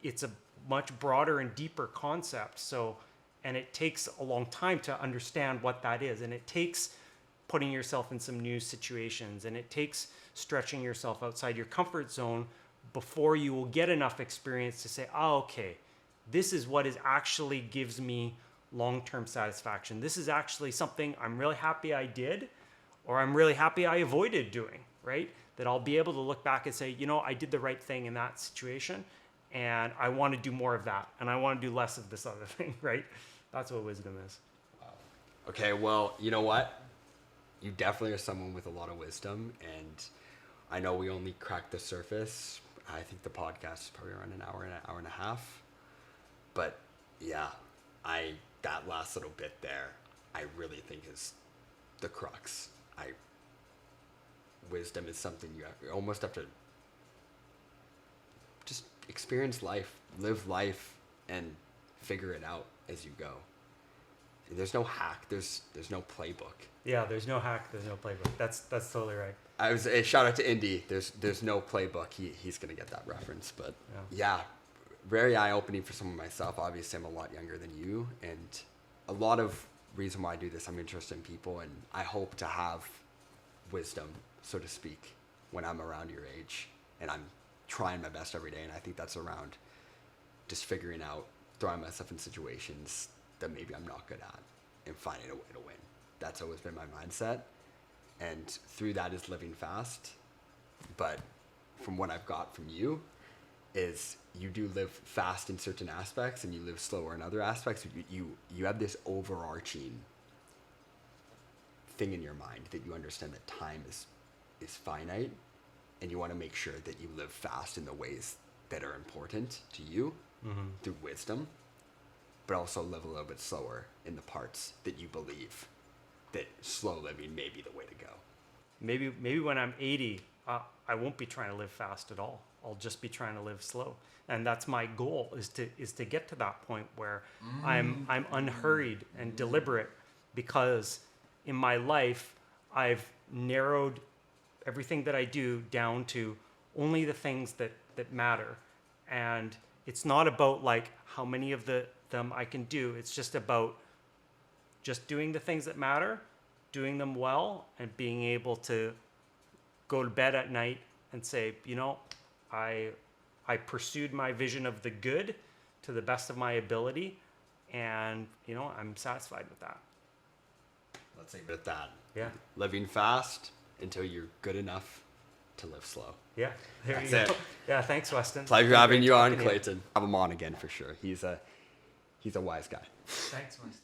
It's a much broader and deeper concept. So, and it takes a long time to understand what that is. And it takes putting yourself in some new situations, and it takes stretching yourself outside your comfort zone before you will get enough experience to say, oh, okay, this is what is actually gives me long-term satisfaction. This is actually something I'm really happy I did, or I'm really happy I avoided doing, right? That I'll be able to look back and say, you know, I did the right thing in that situation, and I want to do more of that, and I want to do less of this other thing, right? That's what wisdom is. Wow. Okay, well, you know what? You definitely are someone with a lot of wisdom, and I know we only cracked the surface. I think the podcast is probably around an hour and a half. But yeah, that last little bit there, I really think is the crux. Wisdom is something you almost have to just experience life, live life, and figure it out as you go. There's no hack. There's no playbook. Yeah, there's no hack. There's no playbook. That's totally right. I was a shout out to Indy. There's no playbook. He's gonna get that reference. But yeah, very eye opening for someone myself. Obviously, I'm a lot younger than you, and a lot of reason why I do this. I'm interested in people, and I hope to have wisdom, so to speak, when I'm around your age, and I'm trying my best every day. And I think that's around just figuring out, throwing myself in situations that maybe I'm not good at, and finding a way to win. That's always been my mindset. And through that is living fast. But from what I've got from you is you do live fast in certain aspects and you live slower in other aspects. You have this overarching thing in your mind that you understand that time is finite, and you want to make sure that you live fast in the ways that are important to you through wisdom, but also live a little bit slower in the parts that you believe that slow living may be the way to go. Maybe when I'm 80, I won't be trying to live fast at all. I'll just be trying to live slow. And that's my goal, is to get to that point where I'm unhurried and deliberate, because in my life I've narrowed everything that I do down to only the things that matter. And it's not about like how many of them I can do. It's just about just doing the things that matter, doing them well, and being able to go to bed at night and say, you know, I pursued my vision of the good to the best of my ability, and, you know, I'm satisfied with that. Let's leave it at that. Yeah. Living fast until you're good enough to live slow. Yeah. That's you it. go. Yeah, thanks, Weston. Pleasure having you on, talking to you. Clayton. Have him on again for sure. He's a wise guy. Thanks, Weston.